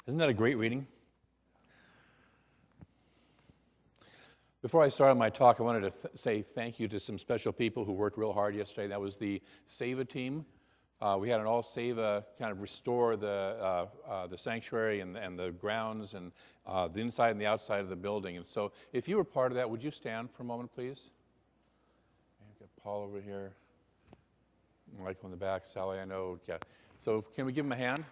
Isn't that a great reading? Before I started my talk, I wanted to say thank you to some special people who worked real hard yesterday. That was the SEVA team. We had an all SEVA kind of restore the sanctuary and the grounds and the inside and the outside of the building. And so if you were part of that, would you stand for a moment, please? I've got Paul over here, Michael in the back, Sally, I know. Yeah. So can we give them a hand?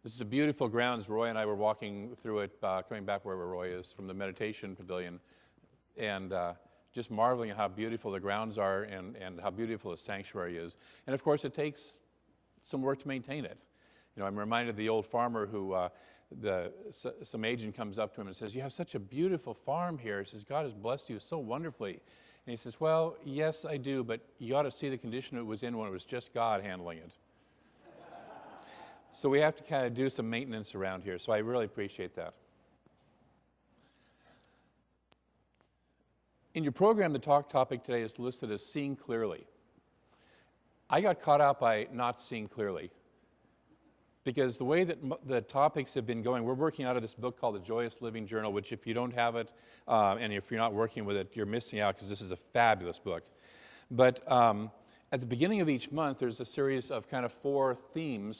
This is a beautiful grounds. Roy and I were walking through it, coming back wherever Roy is, from the meditation pavilion, and just marveling at how beautiful the grounds are and how beautiful the sanctuary is. And of course, it takes some work to maintain it. You know, I'm reminded of the old farmer who, some agent comes up to him and says, "You have such a beautiful farm here." He says, "God has blessed you so wonderfully." And he says, "Well, yes, I do, but you ought to see the condition it was in when it was just God handling it." So we have to kind of do some maintenance around here, so I really appreciate that. In your program, the talk topic today is listed as seeing clearly. I got caught out by not seeing clearly because the way that the topics have been going, we're working out of this book called The Joyous Living Journal, which if you don't have it, and if you're not working with it, you're missing out because this is a fabulous book. But at the beginning of each month, there's a series of kind of 4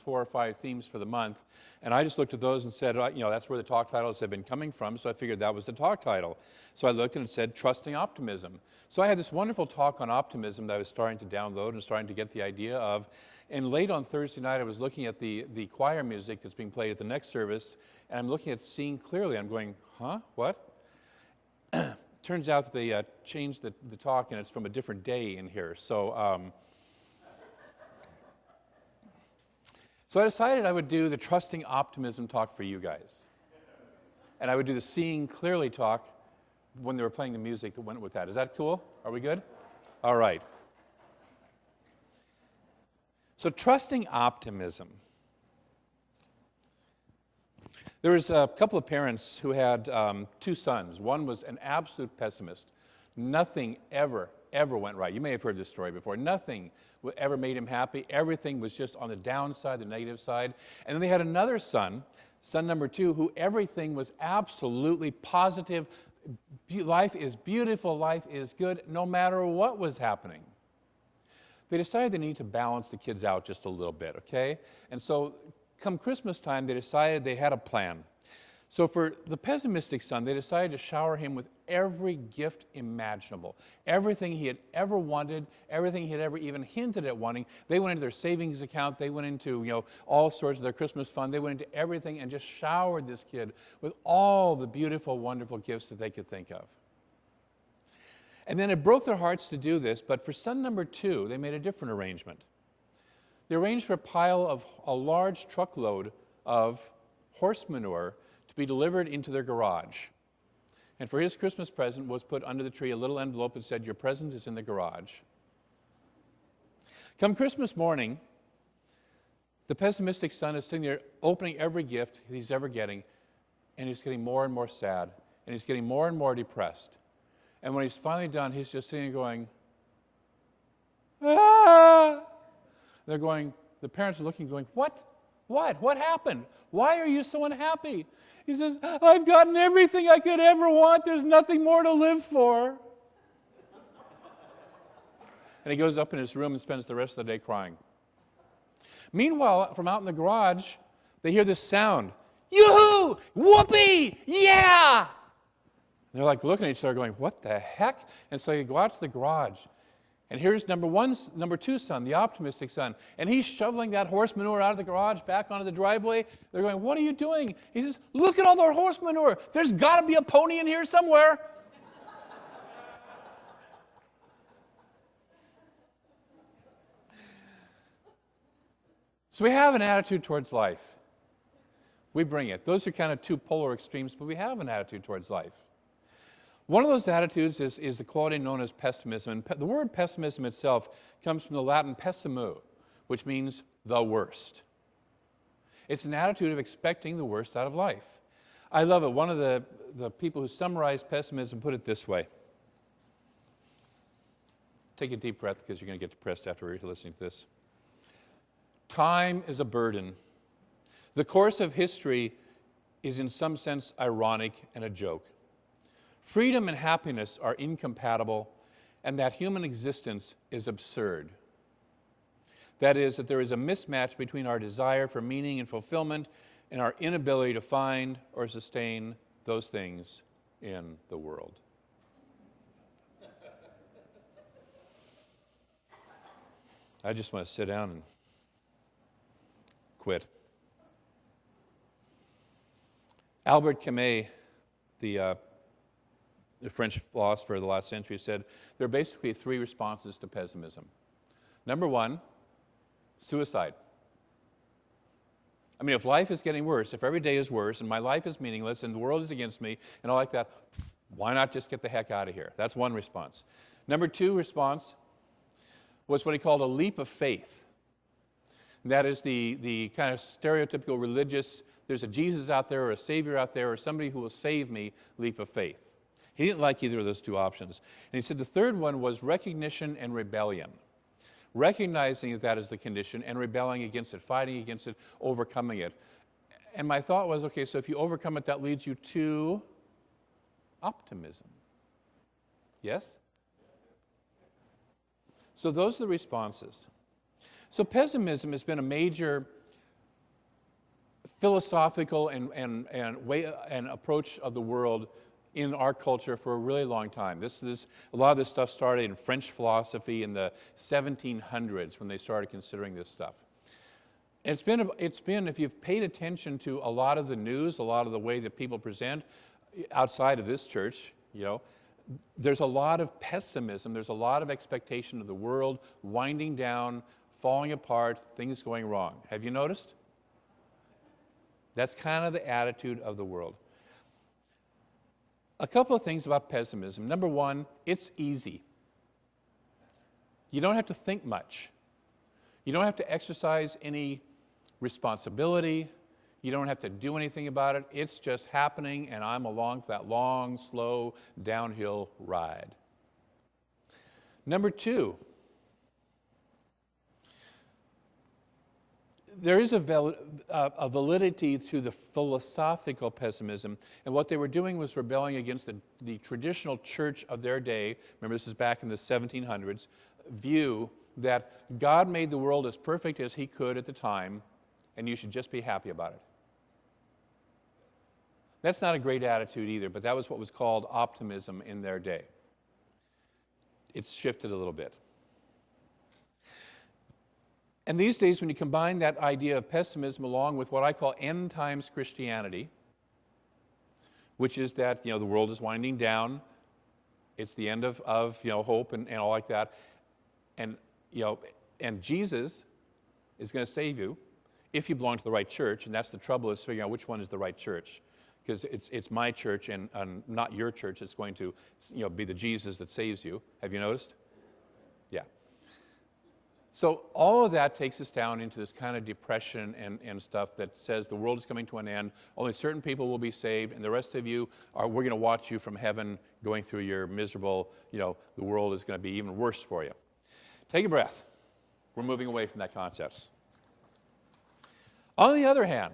or 5 themes for the month. And I just looked at those and said, you know, that's where the talk titles have been coming from, so I figured that was the talk title. So I looked and it said, Trusting Optimism. So I had this wonderful talk on optimism that I was starting to download and starting to get the idea of. And late on Thursday night, I was looking at the choir music that's being played at the next service, and I'm looking at Seeing Clearly. I'm going, huh, what? Turns out that they changed the talk, and it's from a different day in here. So I decided I would do the Trusting Optimism talk for you guys. And I would do the Seeing Clearly talk when they were playing the music that went with that. Is that cool? Are we good? All right. So Trusting Optimism. There was a couple of parents who had 2 sons. One was an absolute pessimist. Nothing ever went right. You may have heard this story before. Nothing ever made him happy. Everything was just on the downside, the negative side. And then they had another son, son number 2, who everything was absolutely positive. Life is beautiful, life is good, no matter what was happening. They decided they need to balance the kids out just a little bit, okay? And so come Christmas time, they decided they had a plan. So for the pessimistic son, they decided to shower him with every gift imaginable. Everything he had ever wanted, everything he had ever even hinted at wanting. They went into their savings account, they went into, you know, all sorts of their Christmas fund, they went into everything and just showered this kid with all the beautiful, wonderful gifts that they could think of. And then it broke their hearts to do this, but for son number 2, they made a different arrangement. They arranged for a large truckload of horse manure to be delivered into their garage. And for his Christmas present was put under the tree a little envelope that said, "Your present is in the garage." Come Christmas morning, the pessimistic son is sitting there opening every gift he's ever getting, and he's getting more and more sad, and he's getting more and more depressed. And when he's finally done, he's just sitting there going, "Ah!" They're going, the parents are looking, going, What? What happened? Why are you so unhappy? He says, "I've gotten everything I could ever want. There's nothing more to live for." And he goes up in his room and spends the rest of the day crying. Meanwhile, from out in the garage, they hear this sound. "Yoo-hoo! Whoopee! Yeah!" They're like looking at each other going, "What the heck?" And so they go out to the garage. And here's number 2 son, the optimistic son. And he's shoveling that horse manure out of the garage back onto the driveway. They're going, "What are you doing?" He says, "Look at all the horse manure. There's got to be a pony in here somewhere." So we have an attitude towards life. We bring it. Those are kind of 2 polar extremes, but we have an attitude towards life. One of those attitudes is the quality known as pessimism. And the word pessimism itself comes from the Latin pessimu, which means the worst. It's an attitude of expecting the worst out of life. I love it. One of the people who summarized pessimism put it this way. Take a deep breath because you're going to get depressed after listening to this. Time is a burden. The course of history is in some sense ironic and a joke. Freedom and happiness are incompatible, and that human existence is absurd. That is, that there is a mismatch between our desire for meaning and fulfillment and our inability to find or sustain those things in the world. I just want to sit down and quit. Albert Camus, the French philosopher of the last century, said there are basically three responses to pessimism. Number one, suicide. I mean, if life is getting worse, if every day is worse, and my life is meaningless, and the world is against me, and all like that, why not just get the heck out of here? That's one response. Number two response was what he called a leap of faith. And that is the kind of stereotypical religious, there's a Jesus out there, or a Savior out there, or somebody who will save me, leap of faith. He didn't like either of those two options. And he said the third one was recognition and rebellion. Recognizing that is the condition and rebelling against it, fighting against it, overcoming it. And my thought was, okay, so if you overcome it, that leads you to optimism. Yes? So those are the responses. So pessimism has been a major philosophical and way and approach of the world in our culture for a really long time. A lot of this stuff started in French philosophy in the 1700s when they started considering this stuff. And it's been, if you've paid attention to a lot of the news, a lot of the way that people present outside of this church, there's a lot of pessimism, there's a lot of expectation of the world winding down, falling apart, things going wrong. Have you noticed? That's kind of the attitude of the world. A couple of things about pessimism. Number one, it's easy. You don't have to think much. You don't have to exercise any responsibility. You don't have to do anything about it. It's just happening, and I'm along for that long, slow, downhill ride. Number two, there is a validity to the philosophical pessimism, and what they were doing was rebelling against the traditional church of their day, remember this is back in the 1700s, view that God made the world as perfect as he could at the time, and you should just be happy about it. That's not a great attitude either, but that was what was called optimism in their day. It's shifted a little bit. And these days, when you combine that idea of pessimism along with what I call end times Christianity, which is that the world is winding down, it's the end of hope and all like that, and Jesus is going to save you if you belong to the right church, and that's the trouble, is figuring out which one is the right church, because it's my church and not your church. It's going to be the Jesus that saves you. Have you noticed? Yeah. So all of that takes us down into this kind of depression and stuff that says the world is coming to an end, only certain people will be saved, and the rest of you we're going to watch you from heaven going through your miserable, the world is going to be even worse for you. Take a breath. We're moving away from that concept. On the other hand,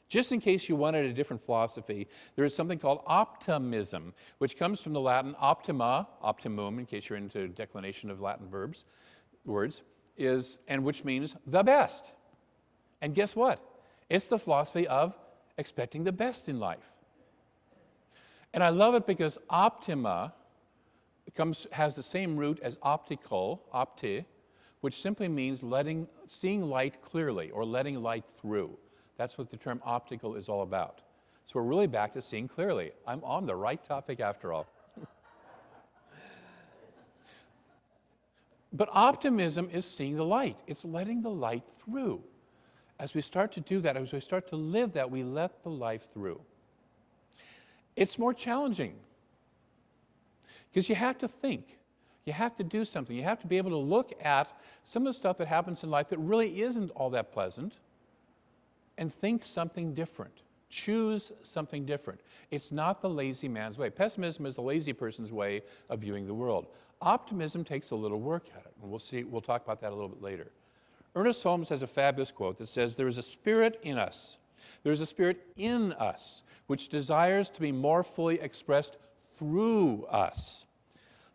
just in case you wanted a different philosophy, there is something called optimism, which comes from the Latin optima, optimum, in case you're into declination of Latin words, and which means the best. And guess what? It's the philosophy of expecting the best in life. And I love it because optima has the same root as optical, opti, which simply means seeing light clearly or letting light through. That's what the term optical is all about. So we're really back to seeing clearly. I'm on the right topic after all. But optimism is seeing the light. It's letting the light through. As we start to do that, as we start to live that, we let the light through. It's more challenging because you have to think. You have to do something. You have to be able to look at some of the stuff that happens in life that really isn't all that pleasant and think something different. Choose something different. It's not the lazy man's way. Pessimism is the lazy person's way of viewing the world. Optimism takes a little work at it, and we'll talk about that a little bit later. Ernest Holmes has a fabulous quote that says, "There is a spirit in us. There is a spirit in us which desires to be more fully expressed through us.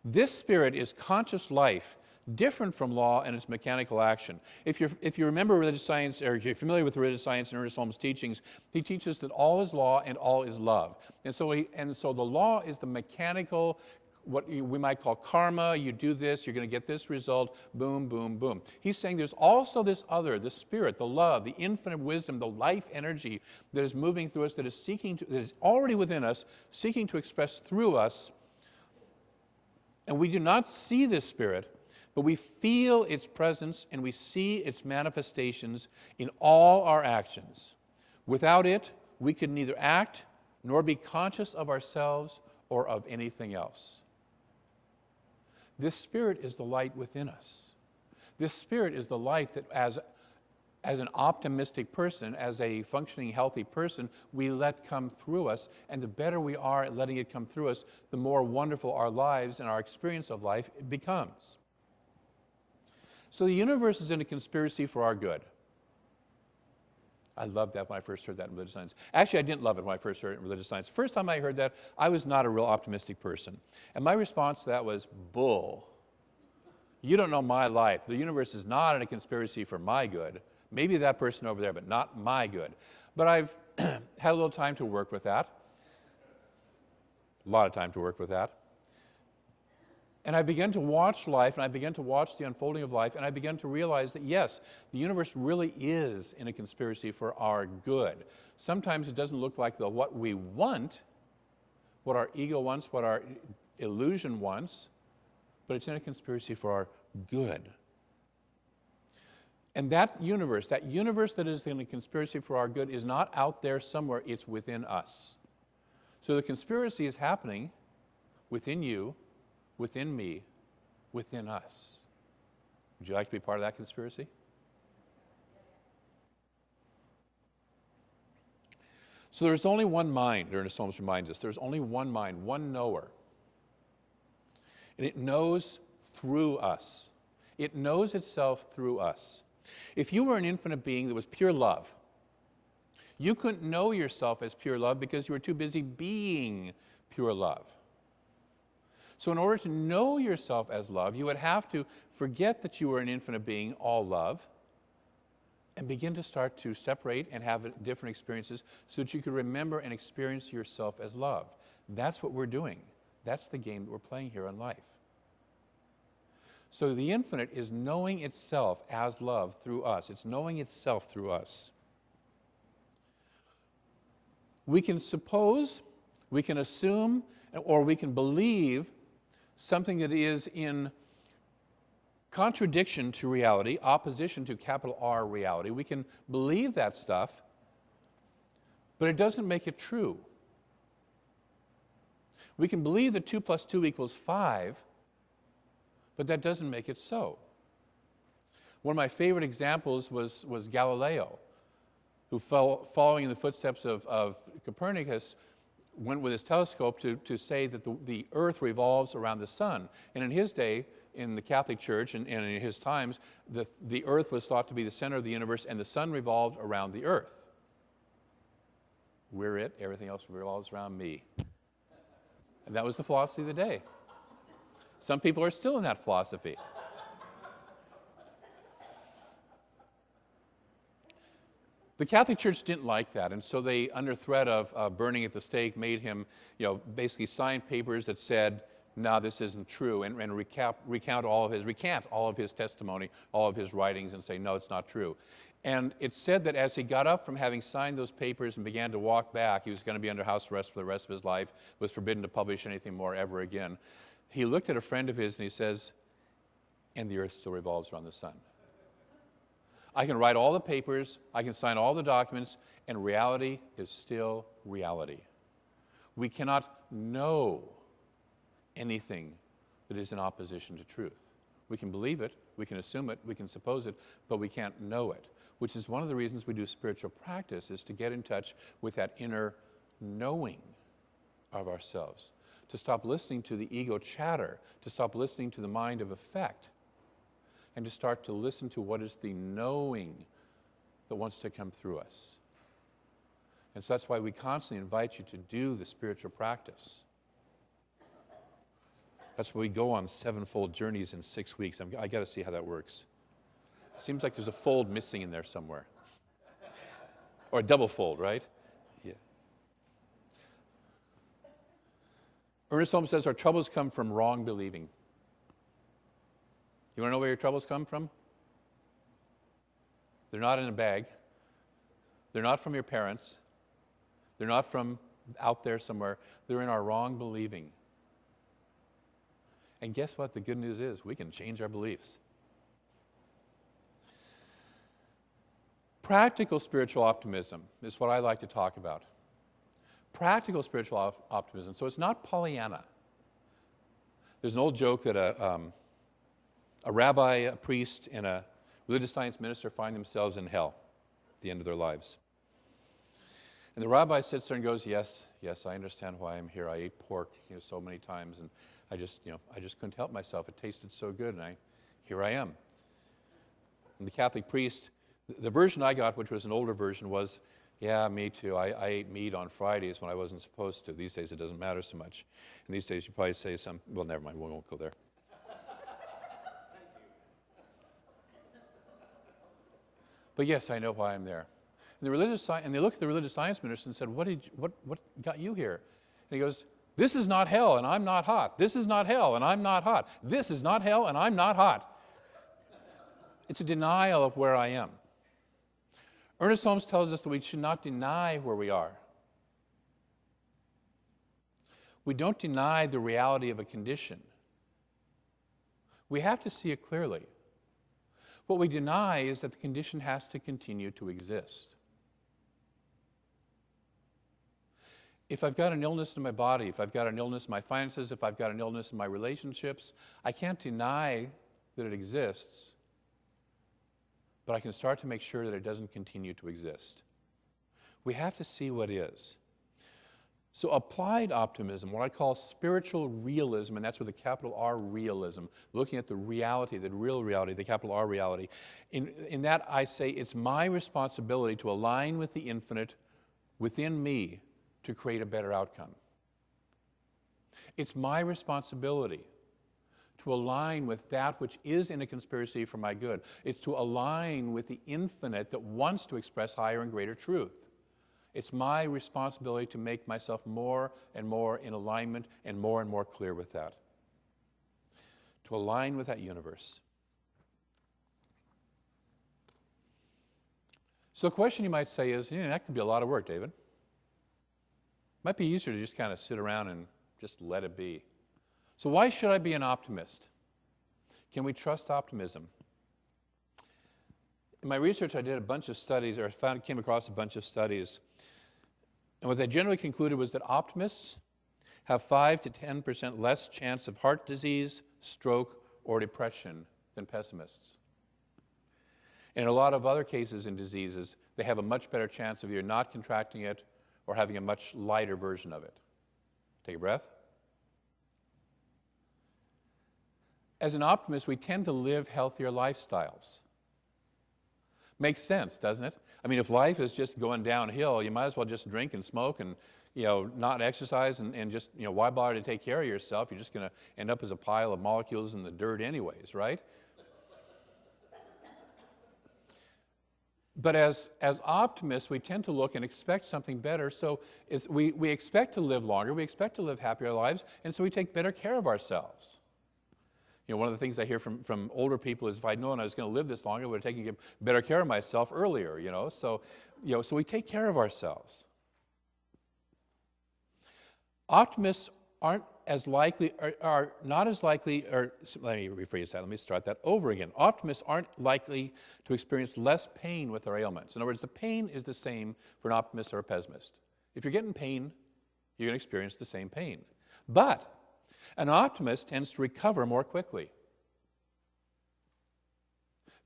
This spirit is conscious life, different from law and its mechanical action." If you remember religious science, or if you're familiar with religious science and Ernest Holmes' teachings, he teaches that all is law and all is love. And so the law is the mechanical, what we might call karma. You do this, you're going to get this result, boom, boom, boom. He's saying there's also this other, the spirit, the love, the infinite wisdom, the life energy that is moving through us, that is already within us, seeking to express through us. And we do not see this spirit, but we feel its presence and we see its manifestations in all our actions. Without it, we could neither act nor be conscious of ourselves or of anything else. This spirit is the light within us. This spirit is the light that as an optimistic person, as a functioning, healthy person, we let come through us. And the better we are at letting it come through us, the more wonderful our lives and our experience of life becomes. So the universe is in a conspiracy for our good. I loved that when I first heard that in religious science. Actually, I didn't love it when I first heard it in religious science. The first time I heard that, I was not a real optimistic person. And my response to that was, bull. You don't know my life. The universe is not in a conspiracy for my good. Maybe that person over there, but not my good. But I've had a little time to work with that. A lot of time to work with that. And I began to watch life, and I began to watch the unfolding of life, and I began to realize that, yes, the universe really is in a conspiracy for our good. Sometimes it doesn't look like what we want, what our ego wants, what our illusion wants, but it's in a conspiracy for our good. And that universe that is in a conspiracy for our good is not out there somewhere, it's within us. So the conspiracy is happening within you, within me, within us. Would you like to be part of that conspiracy? So there's only one mind, Ernest Holmes reminds us. There's only one mind, one knower. And it knows through us. It knows itself through us. If you were an infinite being that was pure love, you couldn't know yourself as pure love because you were too busy being pure love. So in order to know yourself as love, you would have to forget that you were an infinite being, all love, and begin to start to separate and have different experiences so that you could remember and experience yourself as love. That's what we're doing. That's the game that we're playing here in life. So the infinite is knowing itself as love through us. It's knowing itself through us. We can suppose, we can assume, or we can believe something that is in contradiction to reality, opposition to capital R reality. We can believe that stuff, but it doesn't make it true. We can believe that 2 + 2 = 5, but that doesn't make it so. One of my favorite examples was Galileo, who following in the footsteps of Copernicus, went with his telescope to say that the earth revolves around the sun. And in his day, in the Catholic Church and in his times, the earth was thought to be the center of the universe and the sun revolved around the earth. We're it, everything else revolves around me. And that was the philosophy of the day. Some people are still in that philosophy. The Catholic Church didn't like that, and so they, under threat of burning at the stake, made him, basically sign papers that said, "No, this isn't true," and recant all of his testimony, all of his writings, and say, "No, it's not true." And it's said that as he got up from having signed those papers and began to walk back, he was going to be under house arrest for the rest of his life, was forbidden to publish anything more ever again. He looked at a friend of his and he says, "And the earth still revolves around the sun. I can write all the papers, I can sign all the documents, and reality is still reality." We cannot know anything that is in opposition to truth. We can believe it, we can assume it, we can suppose it, but we can't know it, which is one of the reasons we do spiritual practice, is to get in touch with that inner knowing of ourselves, to stop listening to the ego chatter, to stop listening to the mind of effect, and to start to listen to what is the knowing that wants to come through us. And so that's why we constantly invite you to do the spiritual practice. That's why we go on 7-fold journeys in 6 weeks. I got to see how that works. Seems like there's a fold missing in there somewhere. Or a double fold, right? Yeah. Ernest Holmes says our troubles come from wrong believing. You want to know where your troubles come from? They're not in a bag. They're not from your parents. They're not from out there somewhere. They're in our wrong believing. And guess what? The good news is we can change our beliefs. Practical spiritual optimism is what I like to talk about. Practical spiritual optimism. So it's not Pollyanna. There's an old joke that a rabbi, a priest, and a religious science minister find themselves in hell at the end of their lives. And the rabbi sits there and goes, yes, I understand why I'm here. I ate pork, so many times, and I just couldn't help myself. It tasted so good, and here I am. And the Catholic priest, the version I got, which was an older version, was, yeah, me too. I ate meat on Fridays when I wasn't supposed to. These days it doesn't matter so much. And these days you probably say well, never mind, we won't go there. But yes, I know why I'm there. And they looked at the religious science minister and said, what got you here? And he goes, this is not hell and I'm not hot. This is not hell and I'm not hot. This is not hell and I'm not hot. It's a denial of where I am. Ernest Holmes tells us that we should not deny where we are. We don't deny the reality of a condition. We have to see it clearly. What we deny is that the condition has to continue to exist. If I've got an illness in my body, if I've got an illness in my finances, if I've got an illness in my relationships, I can't deny that it exists, but I can start to make sure that it doesn't continue to exist. We have to see what is. So applied optimism, what I call spiritual realism, and that's with a capital R, realism, looking at the reality, the real reality, the capital R reality. In that I say it's my responsibility to align with the infinite within me to create a better outcome. It's my responsibility to align with that which is in a conspiracy for my good. It's to align with the infinite that wants to express higher and greater truth. It's my responsibility to make myself more and more in alignment and more clear with that. To align with that universe. So the question you might say is, that could be a lot of work, David. Might be easier to just kind of sit around and just let it be. So why should I be an optimist? Can we trust optimism? In my research, I did a bunch of studies, or came across a bunch of studies. And what they generally concluded was that optimists have 5 to 10% less chance of heart disease, stroke, or depression than pessimists. In a lot of other cases in diseases, they have a much better chance of either not contracting it or having a much lighter version of it. Take a breath. As an optimist, we tend to live healthier lifestyles. Makes sense, doesn't it? I mean, if life is just going downhill, you might as well just drink and smoke and, not exercise and just, why bother to take care of yourself? You're just going to end up as a pile of molecules in the dirt anyways, right? But as optimists, we tend to look and expect something better. So we expect to live longer, we expect to live happier lives, and so we take better care of ourselves. One of the things I hear from older people is, if I'd known I was going to live this long, I would have taken better care of myself earlier, So we take care of ourselves. Optimists aren't as likely, are not as likely, or let me rephrase that, let me start that over again. Optimists aren't likely to experience less pain with their ailments. In other words, the pain is the same for an optimist or a pessimist. If you're getting pain, you're going to experience the same pain. But an optimist tends to recover more quickly.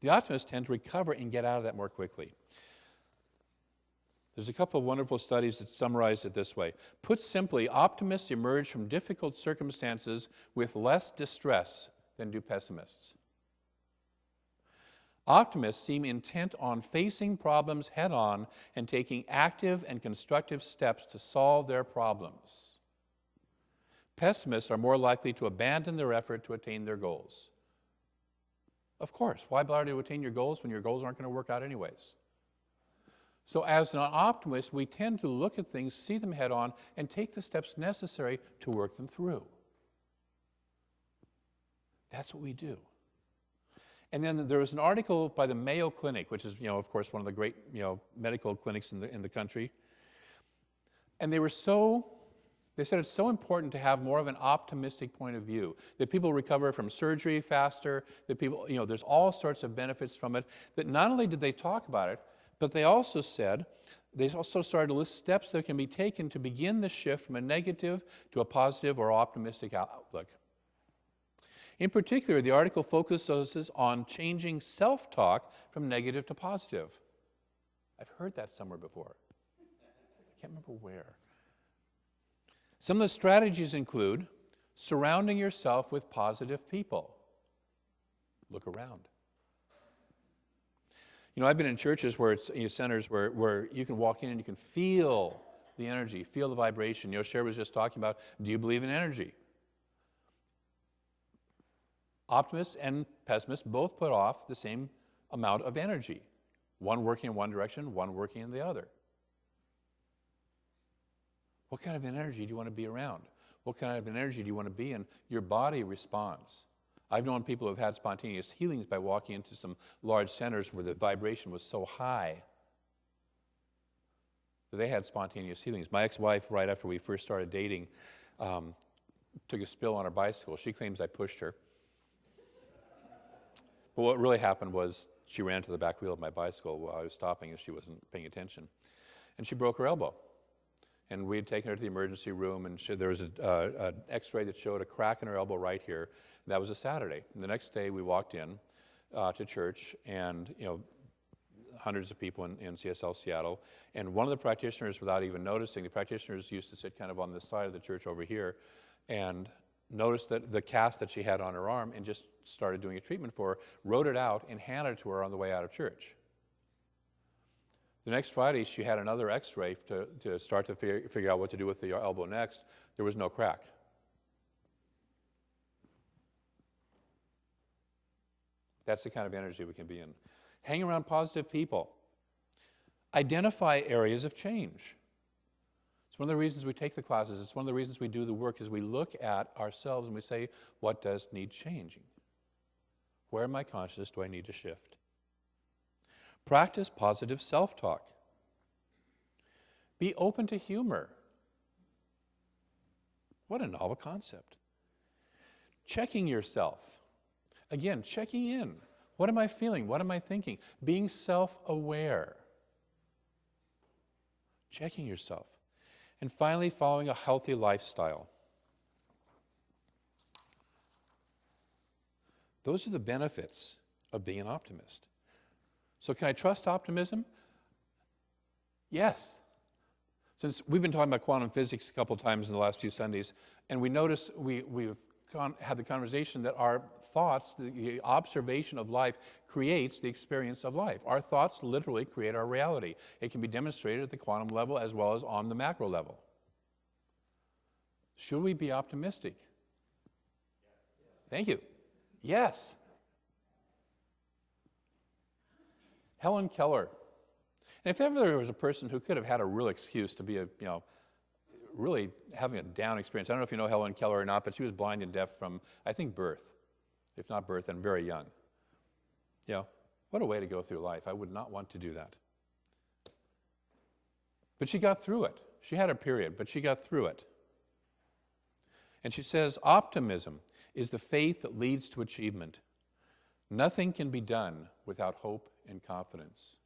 The optimists tend to recover and get out of that more quickly. There's a couple of wonderful studies that summarize it this way. Put simply, optimists emerge from difficult circumstances with less distress than do pessimists. Optimists seem intent on facing problems head on and taking active and constructive steps to solve their problems. Pessimists are more likely to abandon their effort to attain their goals. Of course, why bother to attain your goals when your goals aren't going to work out anyways? So as an optimist, we tend to look at things, see them head on, and take the steps necessary to work them through. That's what we do. And then there was an article by the Mayo Clinic, which is, of course, one of the great, medical clinics in the country. And they said it's so important to have more of an optimistic point of view, that people recover from surgery faster, that people, there's all sorts of benefits from it, that not only did they talk about it, but they also started to list steps that can be taken to begin the shift from a negative to a positive or optimistic outlook. In particular, the article focuses on changing self-talk from negative to positive. I've heard that somewhere before. I can't remember where. Some of the strategies include surrounding yourself with positive people. Look around. I've been in churches where it's centers where you can walk in and you can feel the energy, feel the vibration. Cher was just talking about, do you believe in energy? Optimists and pessimists both put off the same amount of energy. One working in one direction, one working in the other. What kind of energy do you want to be around? What kind of energy do you want to be in? Your body responds. I've known people who have had spontaneous healings by walking into some large centers where the vibration was so high that they had spontaneous healings. My ex-wife, right after we first started dating, took a spill on her bicycle. She claims I pushed her. But what really happened was she ran to the back wheel of my bicycle while I was stopping and she wasn't paying attention. And she broke her elbow. And we had taken her to the emergency room, and there was an x-ray that showed a crack in her elbow right here. And that was a Saturday. And the next day we walked in to church, and hundreds of people in CSL Seattle. And one of the practitioners, without even noticing, the practitioners used to sit kind of on the side of the church over here, and noticed that the cast that she had on her arm and just started doing a treatment for her, wrote it out, and handed it to her on the way out of church. The next Friday, she had another x-ray to start to figure out what to do with the elbow next. There was no crack. That's the kind of energy we can be in. Hang around positive people. Identify areas of change. It's one of the reasons we take the classes. It's one of the reasons we do the work, is we look at ourselves and we say, what does need changing? Where in my consciousness do I need to shift? Practice positive self-talk. Be open to humor. What a novel concept. Checking yourself. Again, checking in. What am I feeling? What am I thinking? Being self-aware. Checking yourself. And finally, following a healthy lifestyle. Those are the benefits of being an optimist. So can I trust optimism? Yes. Since we've been talking about quantum physics a couple times in the last few Sundays, and we notice we've had the conversation that our thoughts, the observation of life, creates the experience of life. Our thoughts literally create our reality. It can be demonstrated at the quantum level as well as on the macro level. Should we be optimistic? Thank you. Yes. Helen Keller. And if ever there was a person who could have had a real excuse to be really having a down experience. I don't know if you know Helen Keller or not, but she was blind and deaf from, I think, birth. If not birth, then very young. What a way to go through life. I would not want to do that. But she got through it. She had a period, but she got through it. And she says, optimism is the faith that leads to achievement. Nothing can be done without hope and confidence.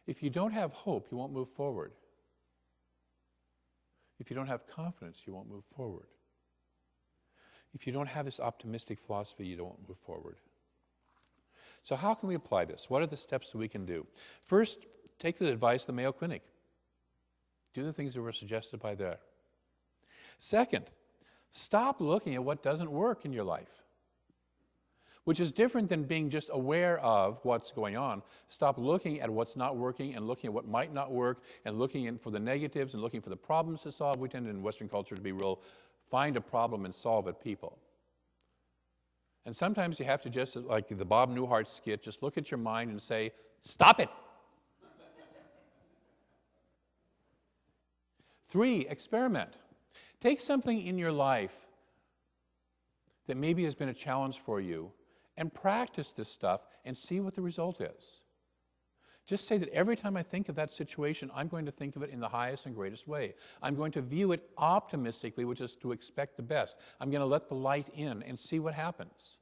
If you don't have hope, you won't move forward. If you don't have confidence, you won't move forward. If you don't have this optimistic philosophy, you don't move forward. So how can we apply this? What are the steps that we can do? First, take the advice of the Mayo Clinic. Do the things that were suggested by there. Second, stop looking at what doesn't work in your life. which is different than being just aware of what's going on. Stop looking at what's not working and looking at what might not work and looking for the negatives and looking for the problems to solve. We tend in Western culture to be real, find a problem and solve it people. And sometimes you have to just, like the Bob Newhart skit, just look at your mind and say, stop it. 3, experiment. Take something in your life that maybe has been a challenge for you and practice this stuff and see what the result is. Just say that every time I think of that situation, I'm going to think of it in the highest and greatest way. I'm going to view it optimistically, which is to expect the best. I'm going to let the light in and see what happens.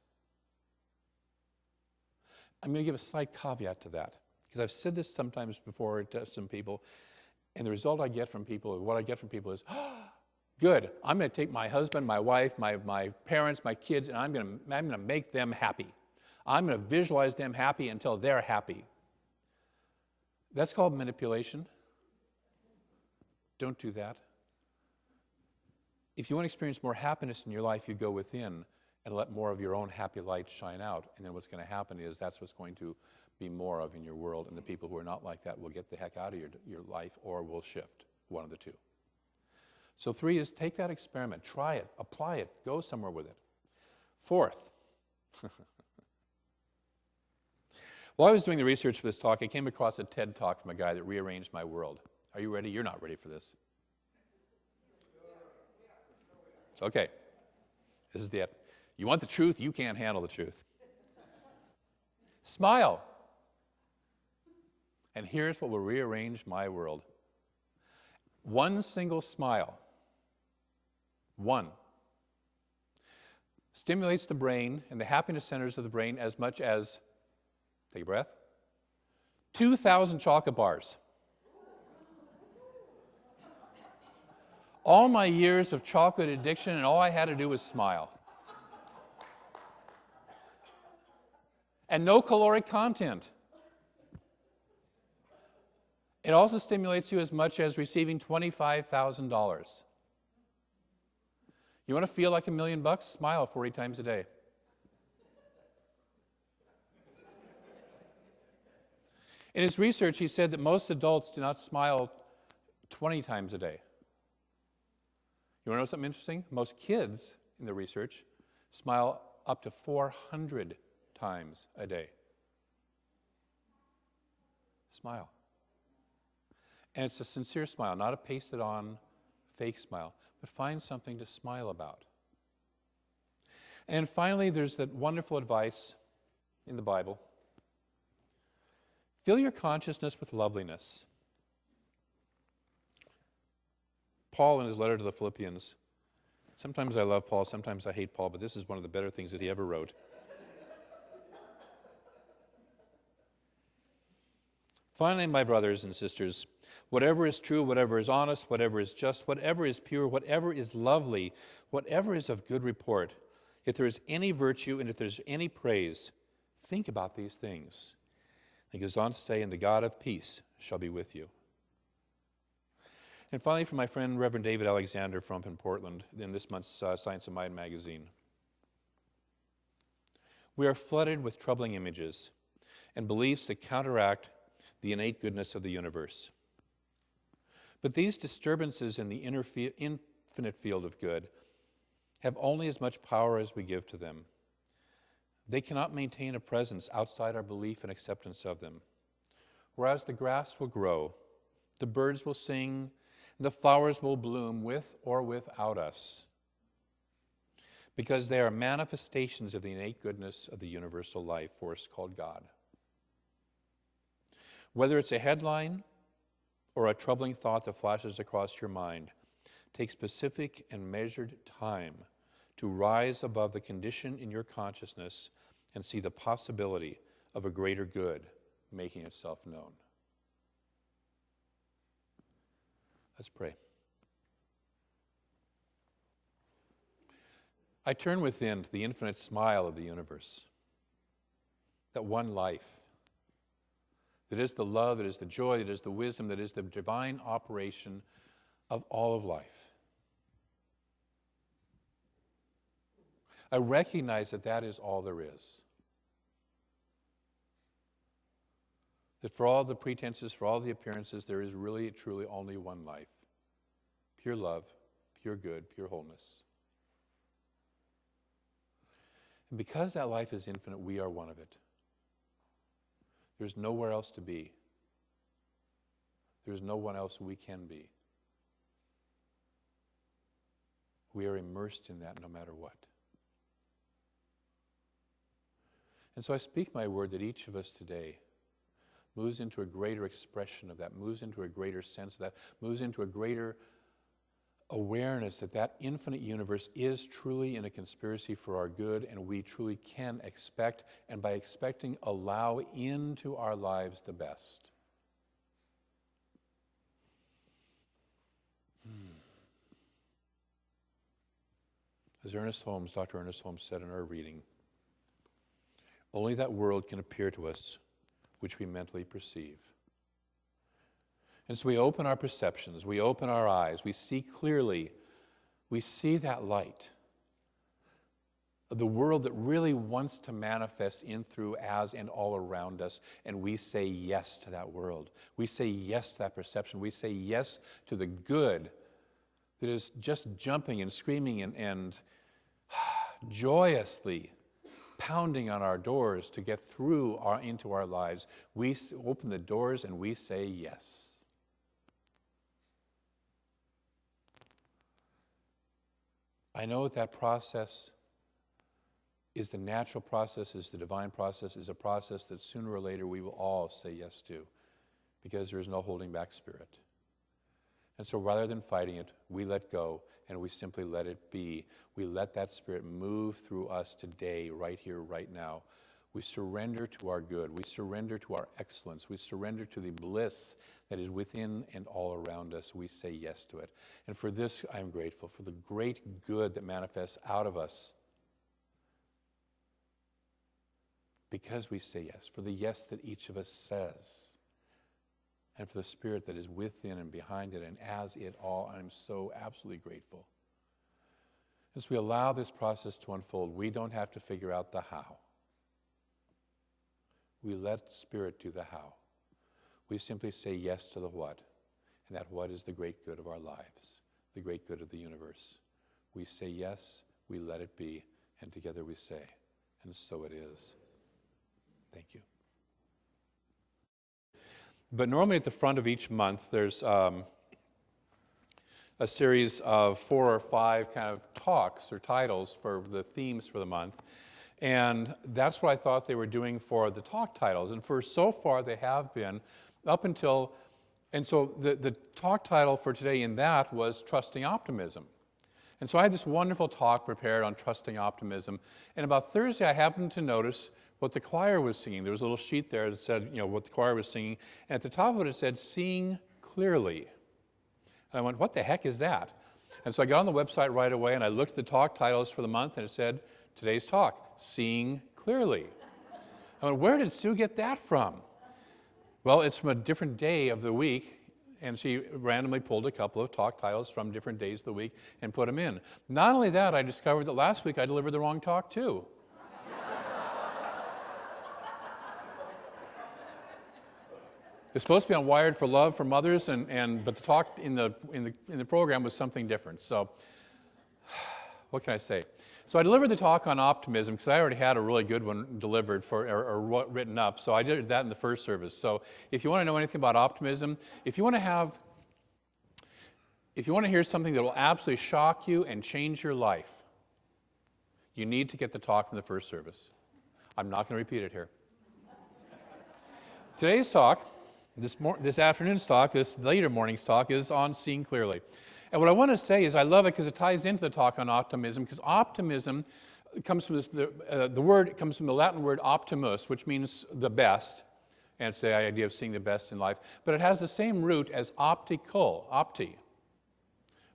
I'm going to give a slight caveat to that, because I've said this sometimes before to some people, and the result I get from people, what I get from people is, oh, good, I'm going to take my husband, my wife, my parents, my kids, and I'm going to make them happy. I'm going to visualize them happy until they're happy. That's called manipulation. Don't do that. If you want to experience more happiness in your life, you go within and let more of your own happy light shine out. And then what's going to happen is that's what's going to be more of in your world. And the people who are not like that will get the heck out of your life or will shift, one of the two. So 3 is take that experiment, try it, apply it, go somewhere with it. 4th, while I was doing the research for this talk, I came across a TED Talk from a guy that rearranged my world. Are you ready? You're not ready for this. Okay. This is it. You want the truth? You can't handle the truth. Smile. And here's what will rearrange my world. One single smile. One. Stimulates the brain and the happiness centers of the brain as much as, take a breath, 2,000 chocolate bars. All my years of chocolate addiction, and all I had to do was smile. And no caloric content. It also stimulates you as much as receiving $25,000. You want to feel like $1 million? Smile 40 times a day. In his research, he said that most adults do not smile 20 times a day. You want to know something interesting? Most kids in the research smile up to 400 times a day. Smile. And it's a sincere smile, not a pasted-on fake smile, but find something to smile about. And finally, there's that wonderful advice in the Bible. Fill your consciousness with loveliness. Paul, in his letter to the Philippians, sometimes I love Paul, sometimes I hate Paul, but this is one of the better things that he ever wrote. Finally, my brothers and sisters, whatever is true, whatever is honest, whatever is just, whatever is pure, whatever is lovely, whatever is of good report, if there is any virtue and if there's any praise, think about these things. He goes on to say, and the God of peace shall be with you. And finally, from my friend Reverend David Alexander from up in Portland, in this month's Science of Mind magazine. We are flooded with troubling images and beliefs that counteract the innate goodness of the universe. But these disturbances in the infinite field of good have only as much power as we give to them. They cannot maintain a presence outside our belief and acceptance of them. Whereas the grass will grow, the birds will sing, the flowers will bloom with or without us, because they are manifestations of the innate goodness of the universal life force called God. Whether it's a headline or a troubling thought that flashes across your mind, take specific and measured time to rise above the condition in your consciousness and see the possibility of a greater good making itself known. Let's pray. I turn within to the infinite smile of the universe, that one life, that is the love, that is the joy, that is the wisdom, that is the divine operation of all of life. I recognize that that is all there is. That for all the pretenses, for all the appearances, there is really, truly only one life. Pure love, pure good, pure wholeness. And because that life is infinite, we are one of it. There's nowhere else to be. There's no one else we can be. We are immersed in that no matter what. And so I speak my word that each of us today moves into a greater expression of that, moves into a greater sense of that, moves into a greater awareness that that infinite universe is truly in a conspiracy for our good, and we truly can expect, and by expecting, allow into our lives the best. As Dr. Ernest Holmes said in our reading, only that world can appear to us which we mentally perceive. And so we open our perceptions, we open our eyes, we see clearly, we see that light of the world that really wants to manifest in, through, as, and all around us, and we say yes to that world. We say yes to that perception. We say yes to the good that is just jumping and screaming and joyously pounding on our doors to get through into our lives. We open the doors and we say yes. I know that process is the natural process, is the divine process, is a process that sooner or later we will all say yes to, because there is no holding back spirit. And so rather than fighting it, we let go and we simply let it be. We let that spirit move through us today, right here, right now. We surrender to our good. We surrender to our excellence. We surrender to the bliss that is within and all around us. We say yes to it. And for this, I'm grateful, for the great good that manifests out of us because we say yes, for the yes that each of us says, and for the spirit that is within and behind it and as it all. I'm so absolutely grateful. As we allow this process to unfold, we don't have to figure out the how. We let spirit do the how. We simply say yes to the what, and that what is the great good of our lives, the great good of the universe. We say yes, we let it be, and together we say, and so it is. Thank you. But normally at the front of each month, there's a series of 4 or 5 kind of talks or titles for the themes for the month. And that's what I thought they were doing for the talk titles. And for so far, they have been up until, and so the talk title for today in that was Trusting Optimism. And so I had this wonderful talk prepared on trusting optimism. And about Thursday, I happened to notice what the choir was singing. There was a little sheet there that said, what the choir was singing. And at the top of it, it said, "Seeing Clearly." And I went, what the heck is that? And so I got on the website right away, and I looked at the talk titles for the month, and it said, today's talk, Seeing Clearly. I went, where did Sue get that from? Well, it's from a different day of the week, and she randomly pulled a couple of talk titles from different days of the week and put them in. Not only that, I discovered that last week I delivered the wrong talk too. It's supposed to be on Wired for Love for mothers, but the talk in the program was something different. So, what can I say? So I delivered the talk on optimism because I already had a really good one delivered or written up. So I did that in the first service. So if you want to know anything about optimism, if you want to hear something that will absolutely shock you and change your life, you need to get the talk from the first service. I'm not going to repeat it here. Today's talk, this afternoon's talk, this later morning's talk, is on Seeing Clearly. And what I want to say is I love it because it ties into the talk on optimism, because optimism comes from the word comes from the Latin word optimus, which means the best, and it's the idea of seeing the best in life. But it has the same root as optical, opti,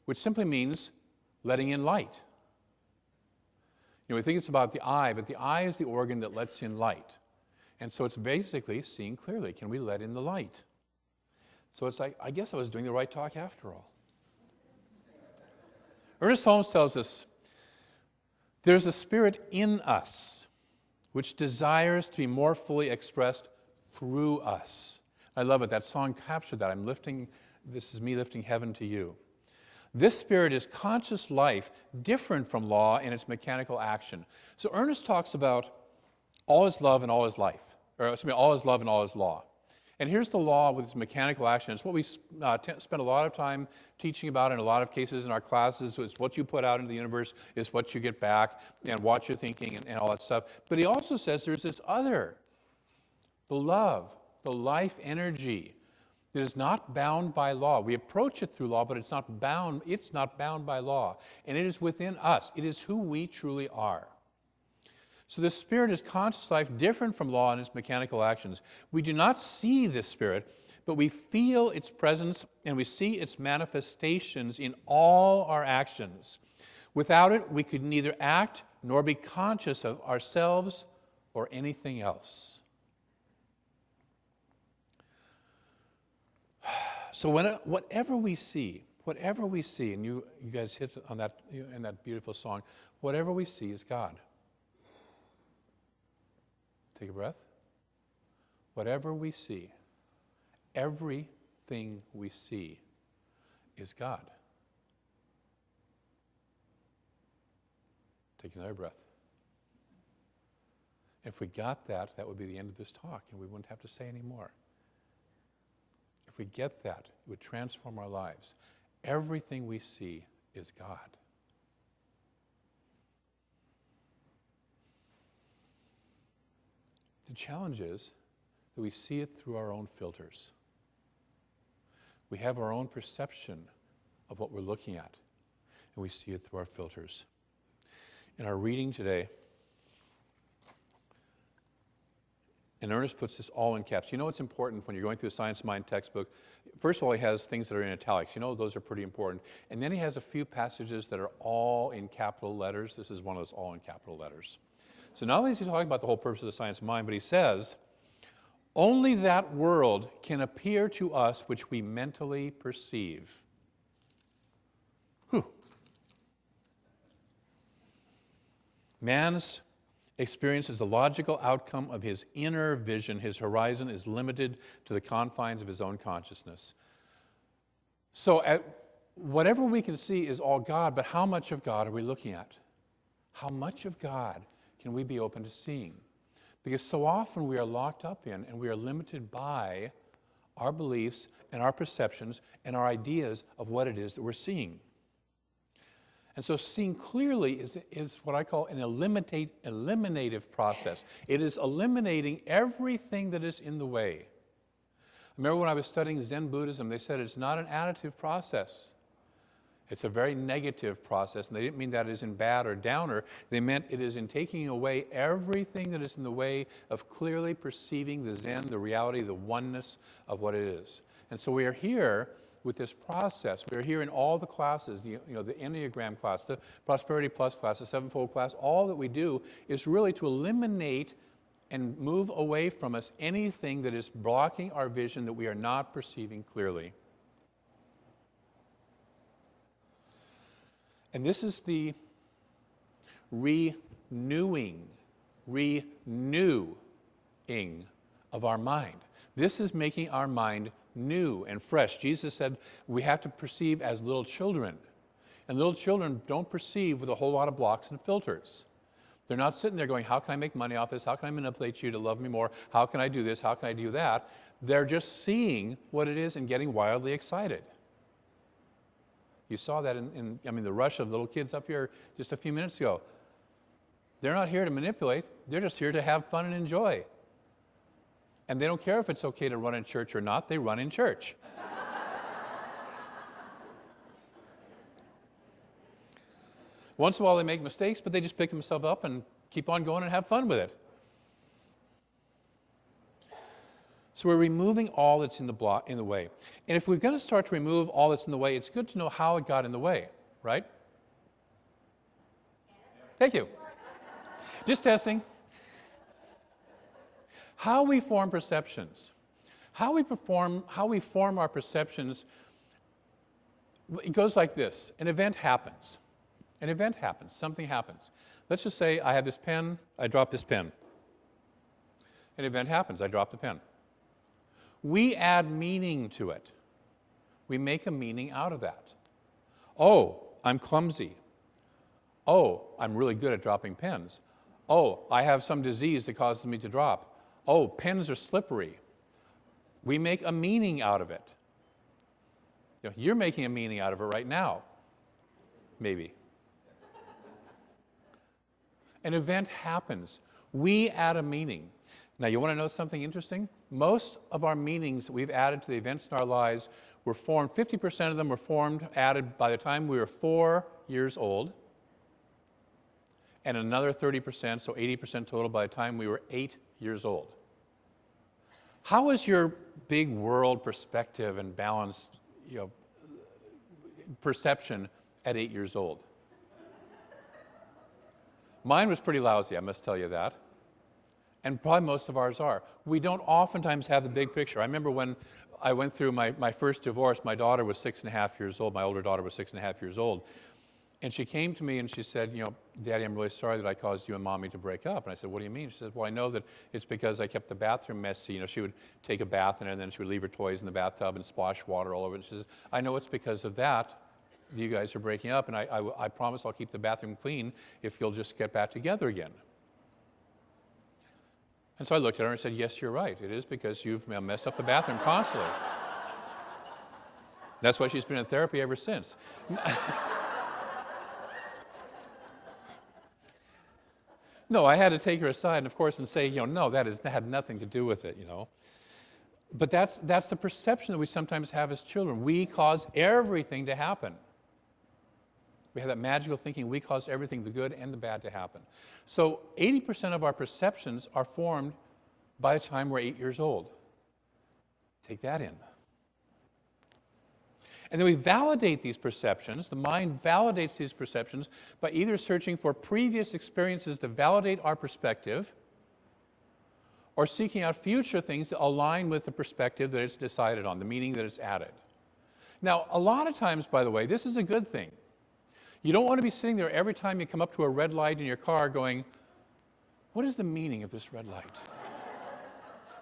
which simply means letting in light. We think it's about the eye, but the eye is the organ that lets in light. And so it's basically seeing clearly. Can we let in the light? So it's like, I guess I was doing the right talk after all. Ernest Holmes tells us, there's a spirit in us which desires to be more fully expressed through us. I love it. That song captured that. This is me lifting heaven to you. This Spirit is conscious life, different from law in its mechanical action. So Ernest talks about all is love and all is life. All is love and all is law. And here's the law with its mechanical action. It's what we spend a lot of time teaching about in a lot of cases in our classes. It's what you put out into the universe is what you get back, and what you're thinking and all that stuff. But he also says there's this other, the love, the life energy that is not bound by law. We approach it through law, but it's not bound by law. And it is within us. It is who we truly are. So the Spirit is conscious life, different from law and its mechanical actions. We do not see this Spirit, but we feel its presence and we see its manifestations in all our actions. Without it, we could neither act nor be conscious of ourselves or anything else. So whatever we see, and you guys hit on that in that beautiful song, whatever we see is God. Take a breath. Whatever we see, everything we see is God. Take another breath. If we got that, that would be the end of this talk, and we wouldn't have to say any more. If we get that, it would transform our lives. Everything we see is God. The challenge is that we see it through our own filters. We have our own perception of what we're looking at, and we see it through our filters. In our reading today, and Ernest puts this all in caps. You know what's important when you're going through a Science of Mind textbook? First of all, he has things that are in italics. You know those are pretty important. And then he has a few passages that are all in capital letters. This is one of those all in capital letters. So not only is he talking about the whole purpose of the Science of Mind, but he says, only that world can appear to us which we mentally perceive. Whew. Man's experience is the logical outcome of his inner vision. His horizon is limited to the confines of his own consciousness. So whatever we can see is all God, but how much of God are we looking at? How much of God can we be open to seeing? Because so often we are locked up in and we are limited by our beliefs and our perceptions and our ideas of what it is that we're seeing. And so seeing clearly is what I call an eliminative process. It is eliminating everything that is in the way. I remember when I was studying Zen Buddhism, they said it's not an additive process. It's a very negative process, and they didn't mean that as in bad or downer. They meant it is in taking away everything that is in the way of clearly perceiving the Zen, the reality, the oneness of what it is. And so we are here with this process. We are here in all the classes, the Enneagram class, the Prosperity Plus class, the Sevenfold class. All that we do is really to eliminate and move away from us anything that is blocking our vision that we are not perceiving clearly. And this is the renewing of our mind. This is making our mind new and fresh. Jesus said we have to perceive as little children. And little children don't perceive with a whole lot of blocks and filters. They're not sitting there going, how can I make money off this? How can I manipulate you to love me more? How can I do this? How can I do that? They're just seeing what it is and getting wildly excited. You saw that in the rush of little kids up here just a few minutes ago. They're not here to manipulate. They're just here to have fun and enjoy. And they don't care if it's okay to run in church or not. They run in church. Once in a while they make mistakes, but they just pick themselves up and keep on going and have fun with it. So we're removing all that's in the way. And if we're going to start to remove all that's in the way, it's good to know how it got in the way, right? Thank you. Just testing. How we form perceptions. How we form our perceptions, it goes like this. An event happens. Something happens. Let's just say I have this pen, I drop this pen. An event happens, I drop the pen. we add meaning to it. We make a meaning out of that. Oh, I'm clumsy. Oh, I'm really good at dropping pens. Oh, I have some disease that causes me to drop. Oh, pens are slippery. We make a meaning out of it. You're making a meaning out of it right now, maybe. An event happens. We add a meaning. Now, you want to know something interesting? Most of our meanings that we've added to the events in our lives were formed, 50% of them were added by the time we were 4 years old, and another 30%, so 80% total, by the time we were 8 years old. How is your big world perspective and balanced, perception at 8 years old? Mine was pretty lousy, I must tell you that. And probably most of ours are. We don't oftentimes have the big picture. I remember when I went through my first divorce, my daughter was 6.5 years old. My older daughter was 6.5 years old. And she came to me and she said, Daddy, I'm really sorry that I caused you and Mommy to break up. And I said, what do you mean? She said, well, I know that it's because I kept the bathroom messy. She would take a bath in it, and then she would leave her toys in the bathtub and splash water all over it. She says, I know it's because of that you guys are breaking up, and I promise I'll keep the bathroom clean if you'll just get back together again. And so I looked at her and said, yes, you're right. It is because you've messed up the bathroom constantly. That's why she's been in therapy ever since. No, I had to take her aside, and of course, and say, no, that had nothing to do with it, But that's the perception that we sometimes have as children. We cause everything to happen. We have that magical thinking, we cause everything, the good and the bad, to happen. So 80% of our perceptions are formed by the time we're 8 years old. Take that in. And then we validate these perceptions. The mind validates these perceptions by either searching for previous experiences that validate our perspective, or seeking out future things that align with the perspective that it's decided on, the meaning that it's added. Now, a lot of times, by the way, this is a good thing. You don't want to be sitting there every time you come up to a red light in your car going, what is the meaning of this red light?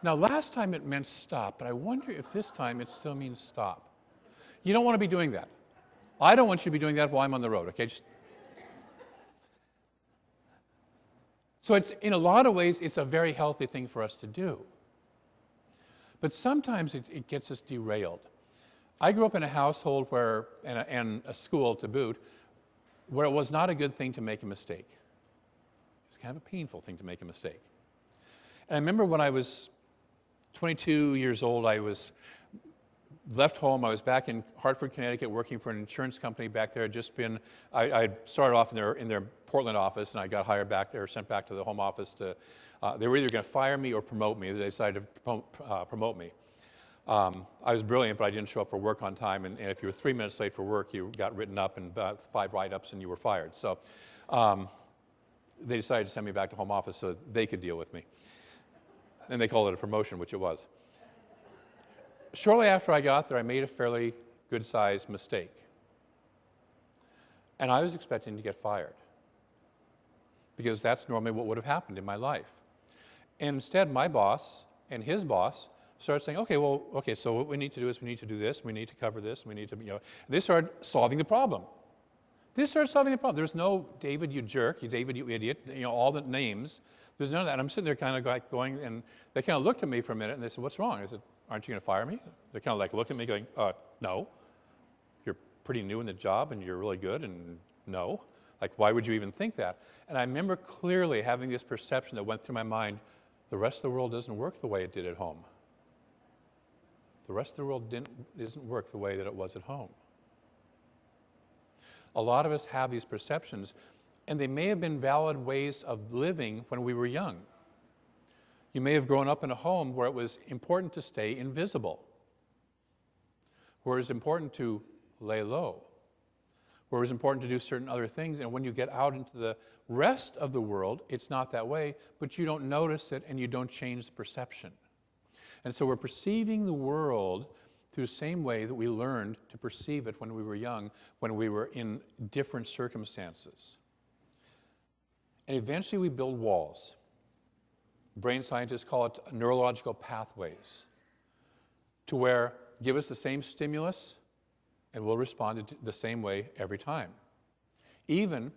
Now, last time it meant stop, but I wonder if this time it still means stop. You don't want to be doing that. I don't want you to be doing that while I'm on the road, okay? So in a lot of ways, it's a very healthy thing for us to do. But sometimes it gets us derailed. I grew up in a household and a school to boot, where it was not a good thing to make a mistake. It's kind of a painful thing to make a mistake. And I remember when I was 22 years old, I was left home. I was back in Hartford, Connecticut, working for an insurance company back there. I started off in their Portland office, and I got hired back there, sent back to the home office to, they were either going to fire me or promote me. They decided to promote me. I was brilliant, but I didn't show up for work on time, and if you were 3 minutes late for work, you got written up and 5 write-ups, and you were fired. So they decided to send me back to home office so they could deal with me. And they called it a promotion, which it was. Shortly after I got there, I made a fairly good-sized mistake. And I was expecting to get fired, because that's normally what would have happened in my life. And instead, my boss and his boss started saying, okay, so what we need to do is we need to do this, we need to cover this, we need to, They started solving the problem. There's no David, you jerk, David, you idiot, all the names. There's none of that. And I'm sitting there kind of like going, and they kind of looked at me for a minute, and they said, what's wrong? I said, aren't you going to fire me? They kind of like looked at me going, no. You're pretty new in the job, and you're really good, and no. Like, why would you even think that? And I remember clearly having this perception that went through my mind, the rest of the world doesn't work the way it did at home. The rest of the world doesn't work the way that it was at home. A lot of us have these perceptions, and they may have been valid ways of living when we were young. You may have grown up in a home where it was important to stay invisible, where it was important to lay low, where it was important to do certain other things, and when you get out into the rest of the world, it's not that way, but you don't notice it and you don't change the perception. And so we're perceiving the world through the same way that we learned to perceive it when we were young, when we were in different circumstances. And eventually we build walls. Brain scientists call it neurological pathways. to where give us the same stimulus and we'll respond the same way every time. Even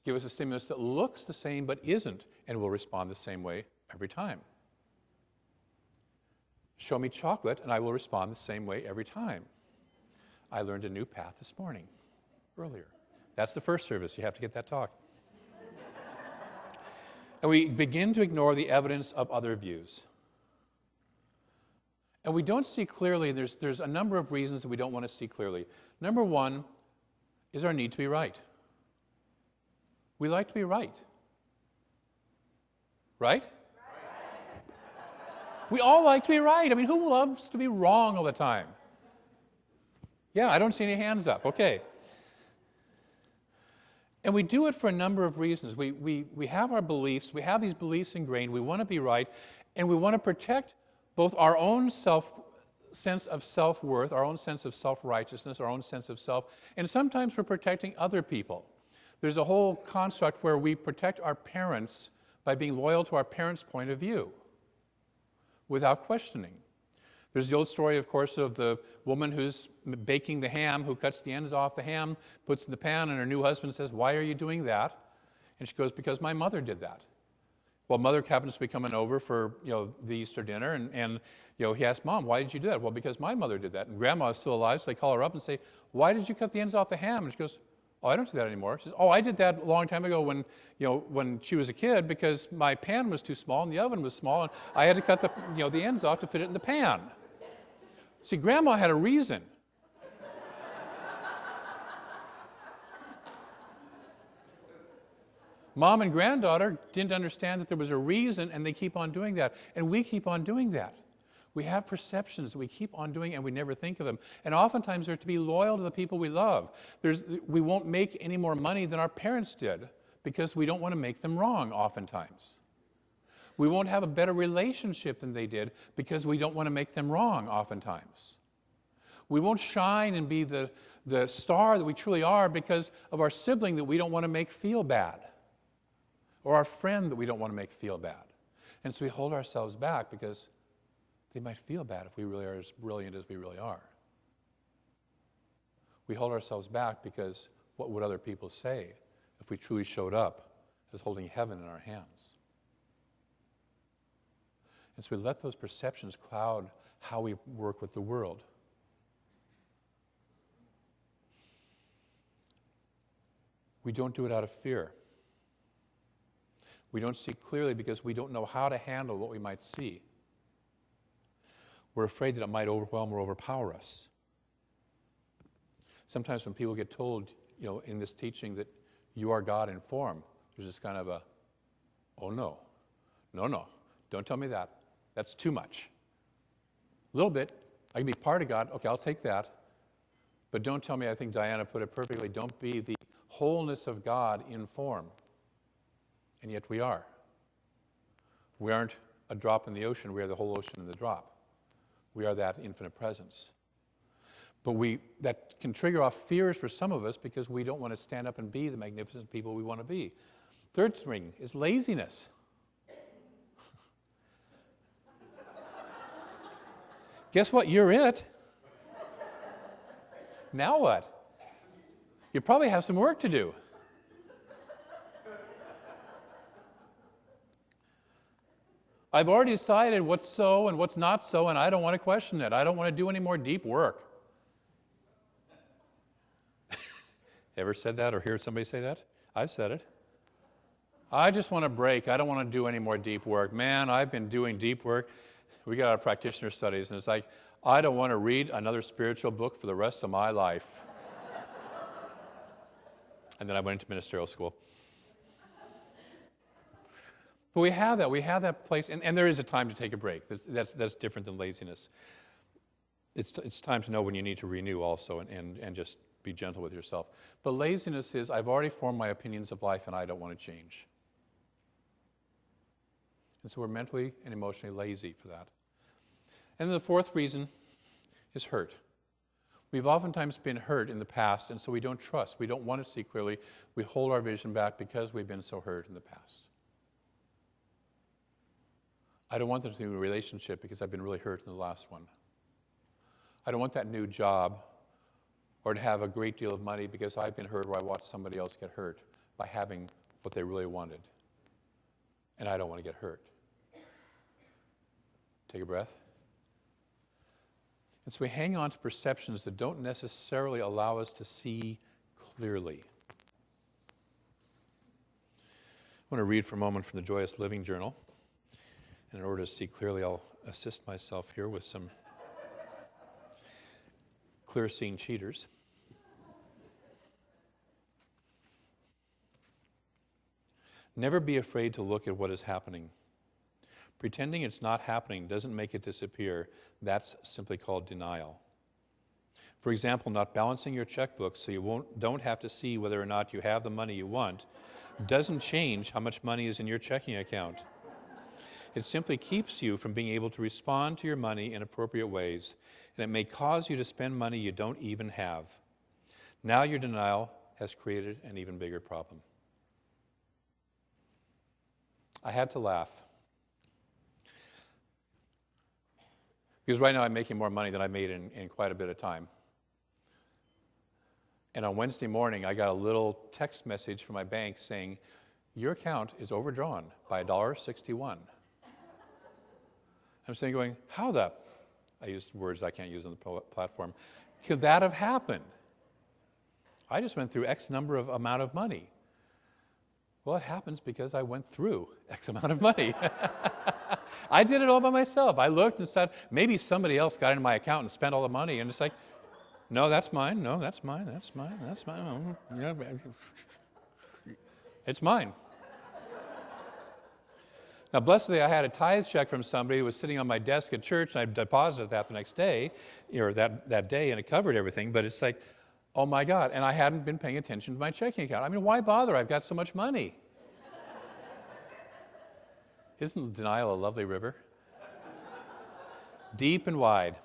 give us a stimulus that looks the same but isn't, and we'll respond the same way every time. Show me chocolate, and I will respond the same way every time. I learned a new path this morning, earlier. That's the first service. You have to get that talk. And we begin to ignore the evidence of other views. And we don't see clearly. There's a number of reasons that we don't want to see clearly. Number one is our need to be right. We like to be right. Right? We all like to be right. I mean, who loves to be wrong all the time? Yeah, I don't see any hands up. Okay. And we do it for a number of reasons. We have our beliefs. We have these beliefs ingrained. We want to be right. And we want to protect both our own sense of self-worth, our own sense of self-righteousness, our own sense of self. And sometimes we're protecting other people. There's a whole construct where we protect our parents by being loyal to our parents' point of view without questioning. There's the old story, of course, of the woman who's baking the ham, who cuts the ends off the ham, puts it in the pan, and her new husband says, "Why are you doing that?" And she goes, "Because my mother did that." Well, mother happens to be coming over for the Easter dinner, and he asked, "Mom, why did you do that?" "Well, because my mother did that." And Grandma is still alive, so they call her up and say, "Why did you cut the ends off the ham?" And she goes, "Oh, I don't do that anymore." She says, "Oh, I did that a long time ago when she was a kid, because my pan was too small and the oven was small, and I had to cut the ends off to fit it in the pan." See, Grandma had a reason. Mom and granddaughter didn't understand that there was a reason, and they keep on doing that. And we keep on doing that. We have perceptions that we keep on doing, and we never think of them. And oftentimes they're to be loyal to the people we love. We won't make any more money than our parents did because we don't want to make them wrong oftentimes. We won't have a better relationship than they did because we don't want to make them wrong oftentimes. We won't shine and be the star that we truly are because of our sibling that we don't want to make feel bad, or our friend that we don't want to make feel bad. And so we hold ourselves back because they might feel bad if we really are as brilliant as we really are. We hold ourselves back because what would other people say if we truly showed up as holding heaven in our hands? And so we let those perceptions cloud how we work with the world. We don't do it out of fear. We don't see clearly because we don't know how to handle what we might see. We're afraid that it might overwhelm or overpower us. Sometimes when people get told, in this teaching that you are God in form, there's this kind of a, "Oh no, no, don't tell me that. That's too much. A little bit, I can be part of God, okay, I'll take that. But don't tell me," I think Diana put it perfectly, "don't be the wholeness of God in form." And yet we are. We aren't a drop in the ocean, we are the whole ocean in the drop. We are that infinite presence. But that can trigger off fears for some of us because we don't want to stand up and be the magnificent people we want to be. Third thing is laziness. Guess what? You're it. Now what? You probably have some work to do. I've already decided what's so and what's not so, and I don't want to question it. I don't want to do any more deep work. Ever said that or hear somebody say that? I've said it. I just want a break. I don't want to do any more deep work. Man, I've been doing deep work. We got our practitioner studies, and it's like, I don't want to read another spiritual book for the rest of my life. And then I went into ministerial school. But we have that place, and there is a time to take a break. That's different than laziness. It's time to know when you need to renew also and just be gentle with yourself. But laziness is, I've already formed my opinions of life and I don't want to change. And so we're mentally and emotionally lazy for that. And then the fourth reason is hurt. We've oftentimes been hurt in the past, and so we don't trust. We don't want to see clearly. We hold our vision back because we've been so hurt in the past. I don't want them to be in a relationship because I've been really hurt in the last one. I don't want that new job or to have a great deal of money because I've been hurt or I watched somebody else get hurt by having what they really wanted. And I don't want to get hurt. Take a breath. And so we hang on to perceptions that don't necessarily allow us to see clearly. I want to read for a moment from the Joyous Living Journal. And in order to see clearly, I'll assist myself here with some clear-seeing cheaters. Never be afraid to look at what is happening. Pretending it's not happening doesn't make it disappear. That's simply called denial. For example, not balancing your checkbook so you don't have to see whether or not you have the money you want doesn't change how much money is in your checking account. It simply keeps you from being able to respond to your money in appropriate ways, and it may cause you to spend money you don't even have. Now your denial has created an even bigger problem. I had to laugh. Because right now I'm making more money than I made in quite a bit of time. And on Wednesday morning, I got a little text message from my bank saying, your account is overdrawn by $1.61. I'm sitting going, how the, I used words I can't use on the platform, could that have happened? I just went through X number of amount of money. Well, it happens because I went through X amount of money. I did it all by myself. I looked and said, maybe somebody else got into my account and spent all the money. And it's like, no, that's mine. No, that's mine. That's mine. That's mine. It's mine. Now, blessedly, I had a tithe check from somebody who was sitting on my desk at church, and I deposited that the next day, or that day, and it covered everything. But it's like, oh my God, and I hadn't been paying attention to my checking account. I mean, why bother? I've got so much money. Isn't denial a lovely river? Deep and wide.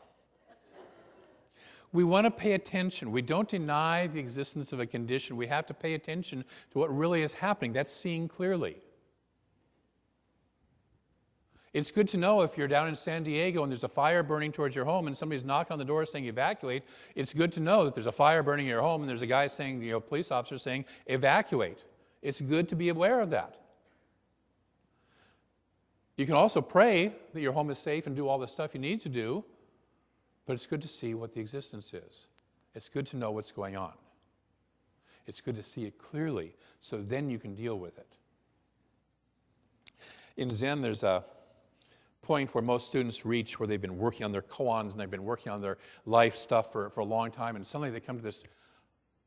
We want to pay attention. We don't deny the existence of a condition. We have to pay attention to what really is happening. That's seeing clearly. It's good to know if you're down in San Diego and there's a fire burning towards your home and somebody's knocking on the door saying evacuate, it's good to know that there's a fire burning in your home and there's a guy saying, police officer saying evacuate. It's good to be aware of that. You can also pray that your home is safe and do all the stuff you need to do, but it's good to see what the existence is. It's good to know what's going on. It's good to see it clearly so then you can deal with it. In Zen, there's a point where most students reach where they've been working on their koans and they've been working on their life stuff for a long time, and suddenly they come to this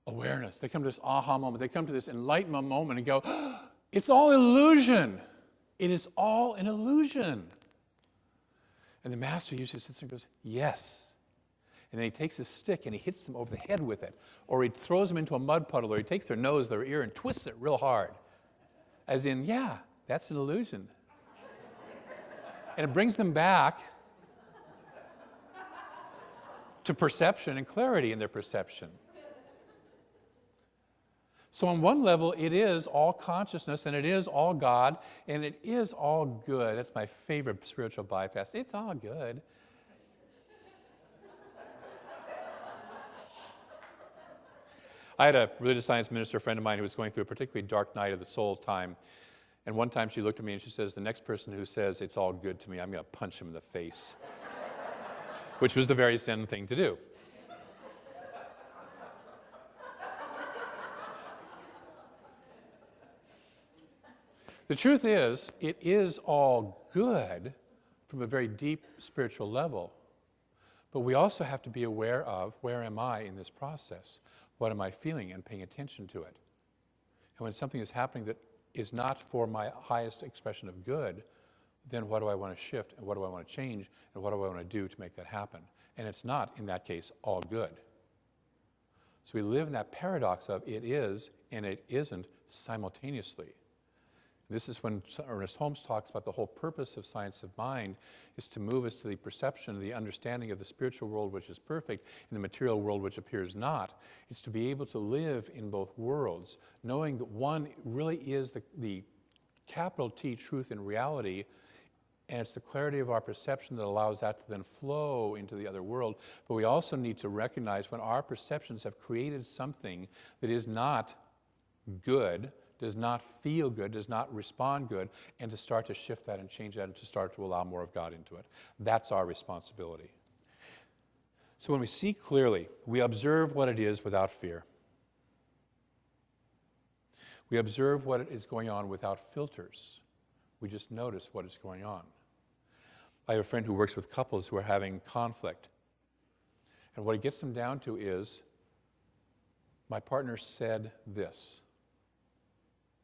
awareness. They come to this aha moment. They come to this enlightenment moment and go, oh, it's all illusion. It is all an illusion. And the master usually sits there and goes, yes. And then he takes his stick and he hits them over the head with it, or he throws them into a mud puddle, or he takes their nose, their ear, and twists it real hard. As in, yeah, that's an illusion. And it brings them back to perception and clarity in their perception. So on one level, it is all consciousness, and it is all God, and it is all good. That's my favorite spiritual bypass. It's all good. I had a religious science minister friend of mine who was going through a particularly dark night of the soul time. And one time she looked at me and she says, the next person who says it's all good to me, I'm going to punch him in the face. Which was the very Zen thing to do. The truth is, it is all good from a very deep spiritual level. But we also have to be aware of, where am I in this process? What am I feeling, and paying attention to it? And when something is happening that is not for my highest expression of good, then what do I want to shift, and what do I want to change, and what do I want to do to make that happen? And it's not, in that case, all good. So we live in that paradox of it is and it isn't simultaneously. This is when Ernest Holmes talks about the whole purpose of science of mind is to move us to the perception, the understanding of the spiritual world which is perfect and the material world which appears not. It's to be able to live in both worlds, knowing that one really is the capital T truth in reality, And it's the clarity of our perception that allows that to then flow into the other world. But we also need to recognize when our perceptions have created something that is not good, does not feel good, does not respond good, and to start to shift that and change that and to start to allow more of God into it. That's our responsibility. So when we see clearly, we observe what it is without fear. We observe what is going on without filters. We just notice what is going on. I have a friend who works with couples who are having conflict. And what he gets them down to is, my partner said this.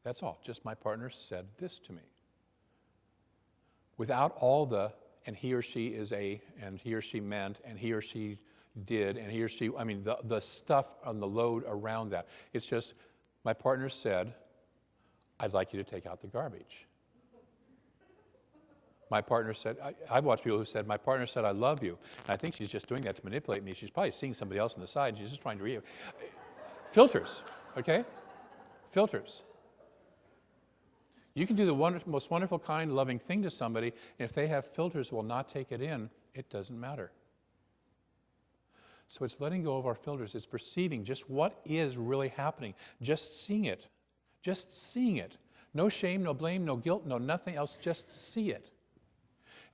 That's all. Just my partner said this to me. Without all the, and he or she is a, and he or she meant, and he or she did, and he or she, the stuff on the load around that. It's just, my partner said, I'd like you to take out the garbage. My partner said, I've watched people who said, my partner said, I love you. And I think she's just doing that to manipulate me. She's probably seeing somebody else on the side. She's just trying to filters, okay? Filters. You can do the most wonderful, kind, loving thing to somebody, and if they have filters will not take it in, it doesn't matter. So it's letting go of our filters. It's perceiving just what is really happening. Just seeing it. Just seeing it. No shame, no blame, no guilt, no nothing else. Just see it.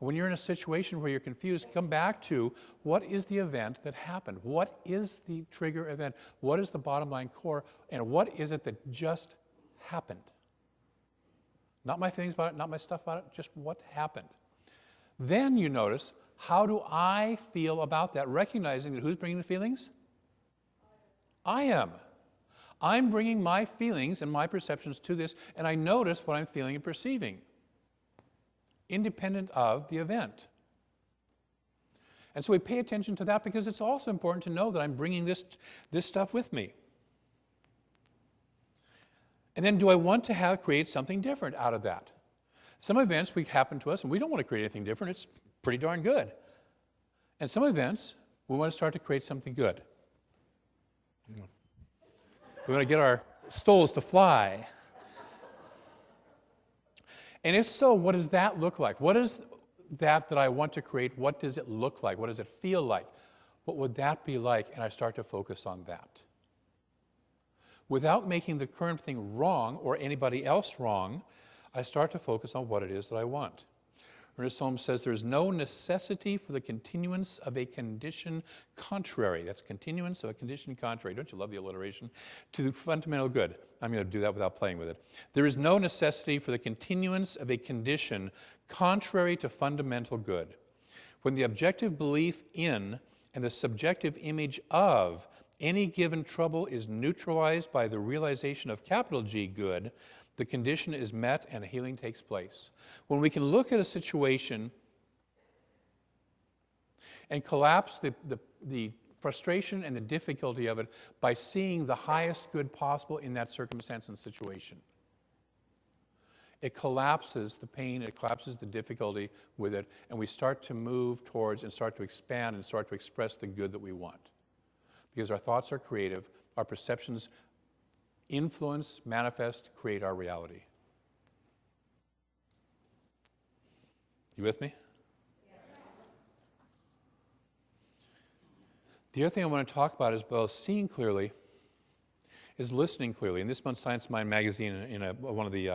When you're in a situation where you're confused, come back to what is the event that happened? What is the trigger event? What is the bottom line core? And what is it that just happened? Not my feelings about it, not my stuff about it, just what happened. Then you notice, how do I feel about that? Recognizing that who's bringing the feelings? I am. I'm bringing my feelings and my perceptions to this, and I notice what I'm feeling and perceiving, independent of the event. And so we pay attention to that because it's also important to know that I'm bringing this stuff with me. And then do I want to create something different out of that? Some events happen to us and we don't want to create anything different. It's pretty darn good. And some events, we want to start to create something good. We want to get our stoles to fly. And if so, what does that look like? What is that I want to create? What does it look like? What does it feel like? What would that be like? And I start to focus on that. Without making the current thing wrong or anybody else wrong, I start to focus on what it is that I want. Ernest Holmes says there's no necessity for the continuance of a condition contrary. That's continuance of a condition contrary. Don't you love the alliteration? To the fundamental good. I'm going to do that without playing with it. There is no necessity for the continuance of a condition contrary to fundamental good. When the objective belief in and the subjective image of any given trouble is neutralized by the realization of capital G good, the condition is met and healing takes place. When we can look at a situation and collapse the frustration and the difficulty of it by seeing the highest good possible in that circumstance and situation, it collapses the pain, it collapses the difficulty with it, and we start to move towards and start to expand and start to express the good that we want. Because our thoughts are creative, our perceptions influence, manifest, create our reality. You with me? The other thing I want to talk about as well as seeing clearly is listening clearly. In this month's Science Mind magazine, in one of the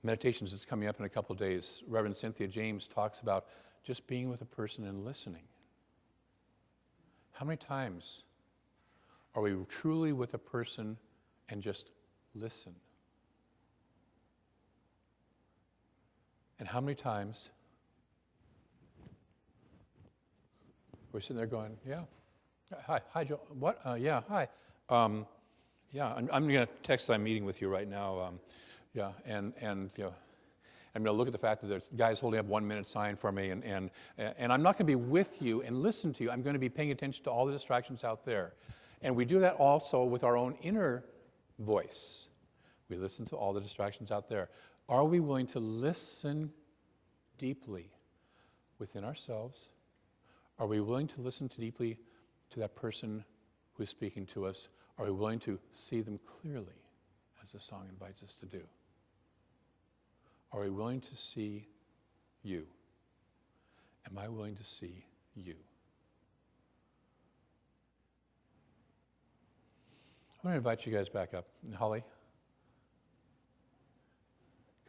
meditations that's coming up in a couple of days, Reverend Cynthia James talks about just being with a person and listening. How many times are we truly with a person and just listen? And how many times we're sitting there going, yeah, hi, Joe, what? Yeah, hi. Yeah, I'm going to text that I'm meeting with you right now. Yeah, and you know, I'm going to look at the fact that there's guys holding up 1 minute sign for me, and I'm not going to be with you and listen to you. I'm going to be paying attention to all the distractions out there. And we do that also with our own inner voice. We listen to all the distractions out there. Are we willing to listen deeply within ourselves? Are we willing to listen deeply to that person who's speaking to us? Are we willing to see them clearly, as the song invites us to do? Are we willing to see you? Am I willing to see you? I'm going to invite you guys back up. And Holly,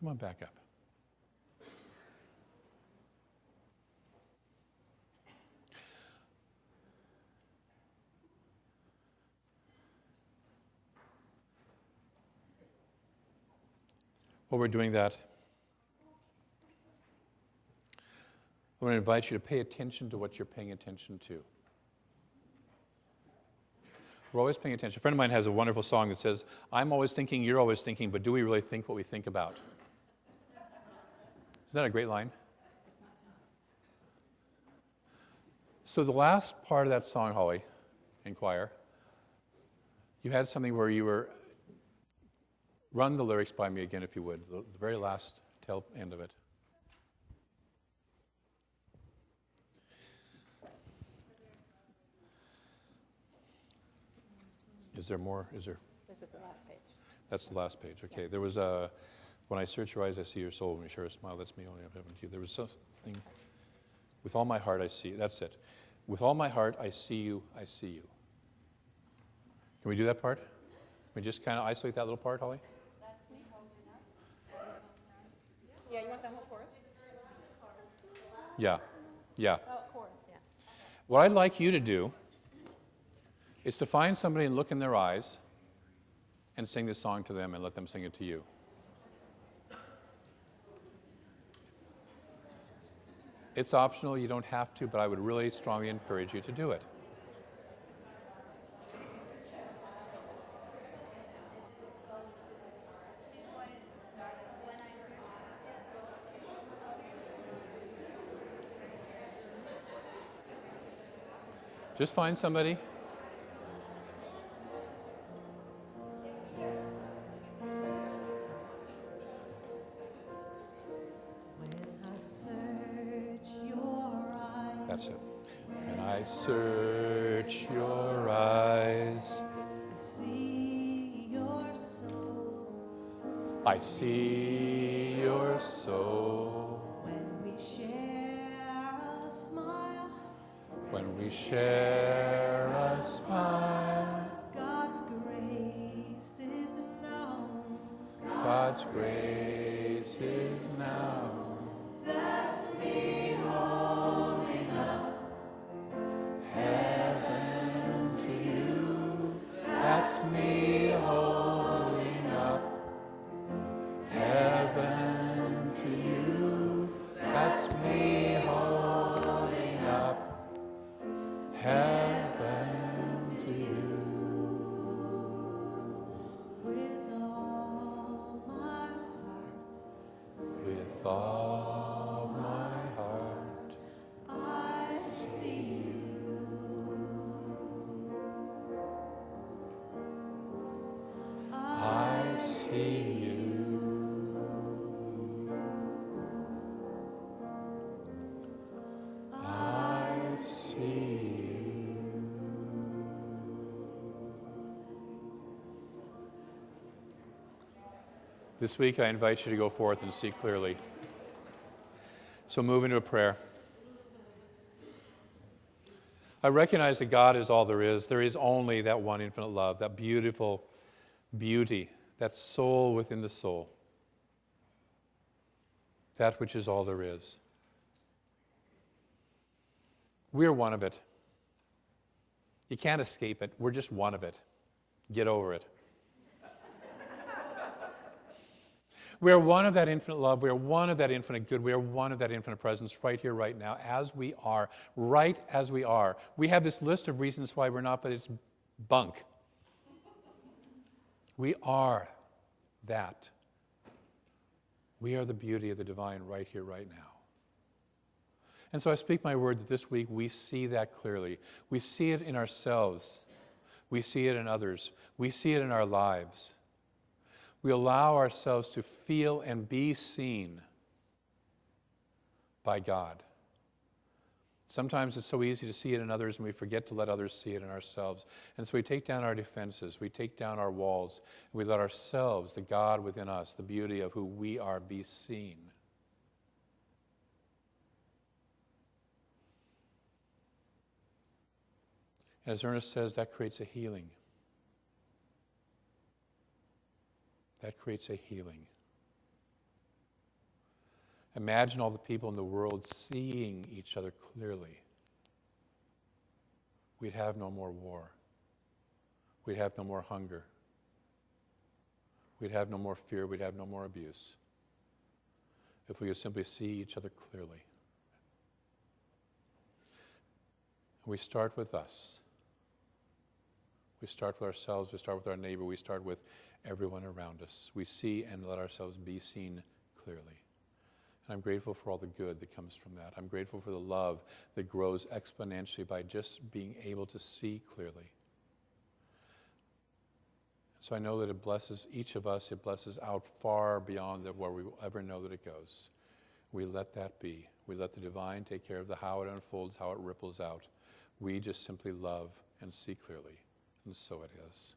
come on back up. While we're doing that, I want to invite you to pay attention to what you're paying attention to. We're always paying attention. A friend of mine has a wonderful song that says, I'm always thinking, you're always thinking, but do we really think what we think about? Isn't that a great line? So the last part of that song, Holly, in choir, you had something where you were, run the lyrics by me again if you would, the very last tail end of it. Is there more? Is there? This is the last page. That's the last page. Okay. There was a, when I search your eyes, I see your soul. When you share a smile, that's me only. I haven't you. There was something. With all my heart, I see. That's it. With all my heart, I see you. I see you. Can we do that part? Can we just kind of isolate that little part, Holly? That's me holding up. Yeah, you want the whole chorus? Yeah. Yeah. Oh, chorus, yeah. What I'd like you to do is to find somebody and look in their eyes and sing this song to them and let them sing it to you. It's optional, you don't have to, but I would really strongly encourage you to do it. Just find somebody. That's it. When I search your eyes, I see your soul. When we share a smile, when we share a smile, God's grace is known. God's grace is now. That's me holding up Heaven to you, that's me holding up. Heaven to you, that's me holding up. Heaven to you. with all my heart. With all my heart, I see I see you. I see you. This week, I invite you to go forth and see clearly. So move into a prayer. I recognize that God is all there is. There is only that one infinite love, that beautiful beauty, that soul within the soul, that which is all there is. We're one of it. You can't escape it. We're just one of it. Get over it. We are one of that infinite love. We are one of that infinite good. We are one of that infinite presence right here, right now, as we are, right as we are. We have this list of reasons why we're not, but it's bunk. We are that. We are the beauty of the divine right here, right now. And so I speak my word that this week we see that clearly. We see it in ourselves. We see it in others. We see it in our lives. We allow ourselves to feel and be seen by God. Sometimes it's so easy to see it in others and we forget to let others see it in ourselves. And so we take down our defenses, we take down our walls, and we let ourselves, the God within us, the beauty of who we are, be seen. And as Ernest says, that creates a healing. That creates a healing. Imagine all the people in the world seeing each other clearly. We'd have no more war. We'd have no more hunger. We'd have no more fear. We'd have no more abuse. If we could simply see each other clearly. We start with us. We start with ourselves. We start with our neighbor. We start with everyone around us. We see and let ourselves be seen clearly. And I'm grateful for all the good that comes from that. I'm grateful for the love that grows exponentially by just being able to see clearly. So I know that it blesses each of us. It blesses out far beyond where we will ever know that it goes. We let that be. We let the divine take care of the how it unfolds, how it ripples out. We just simply love and see clearly. And so it is.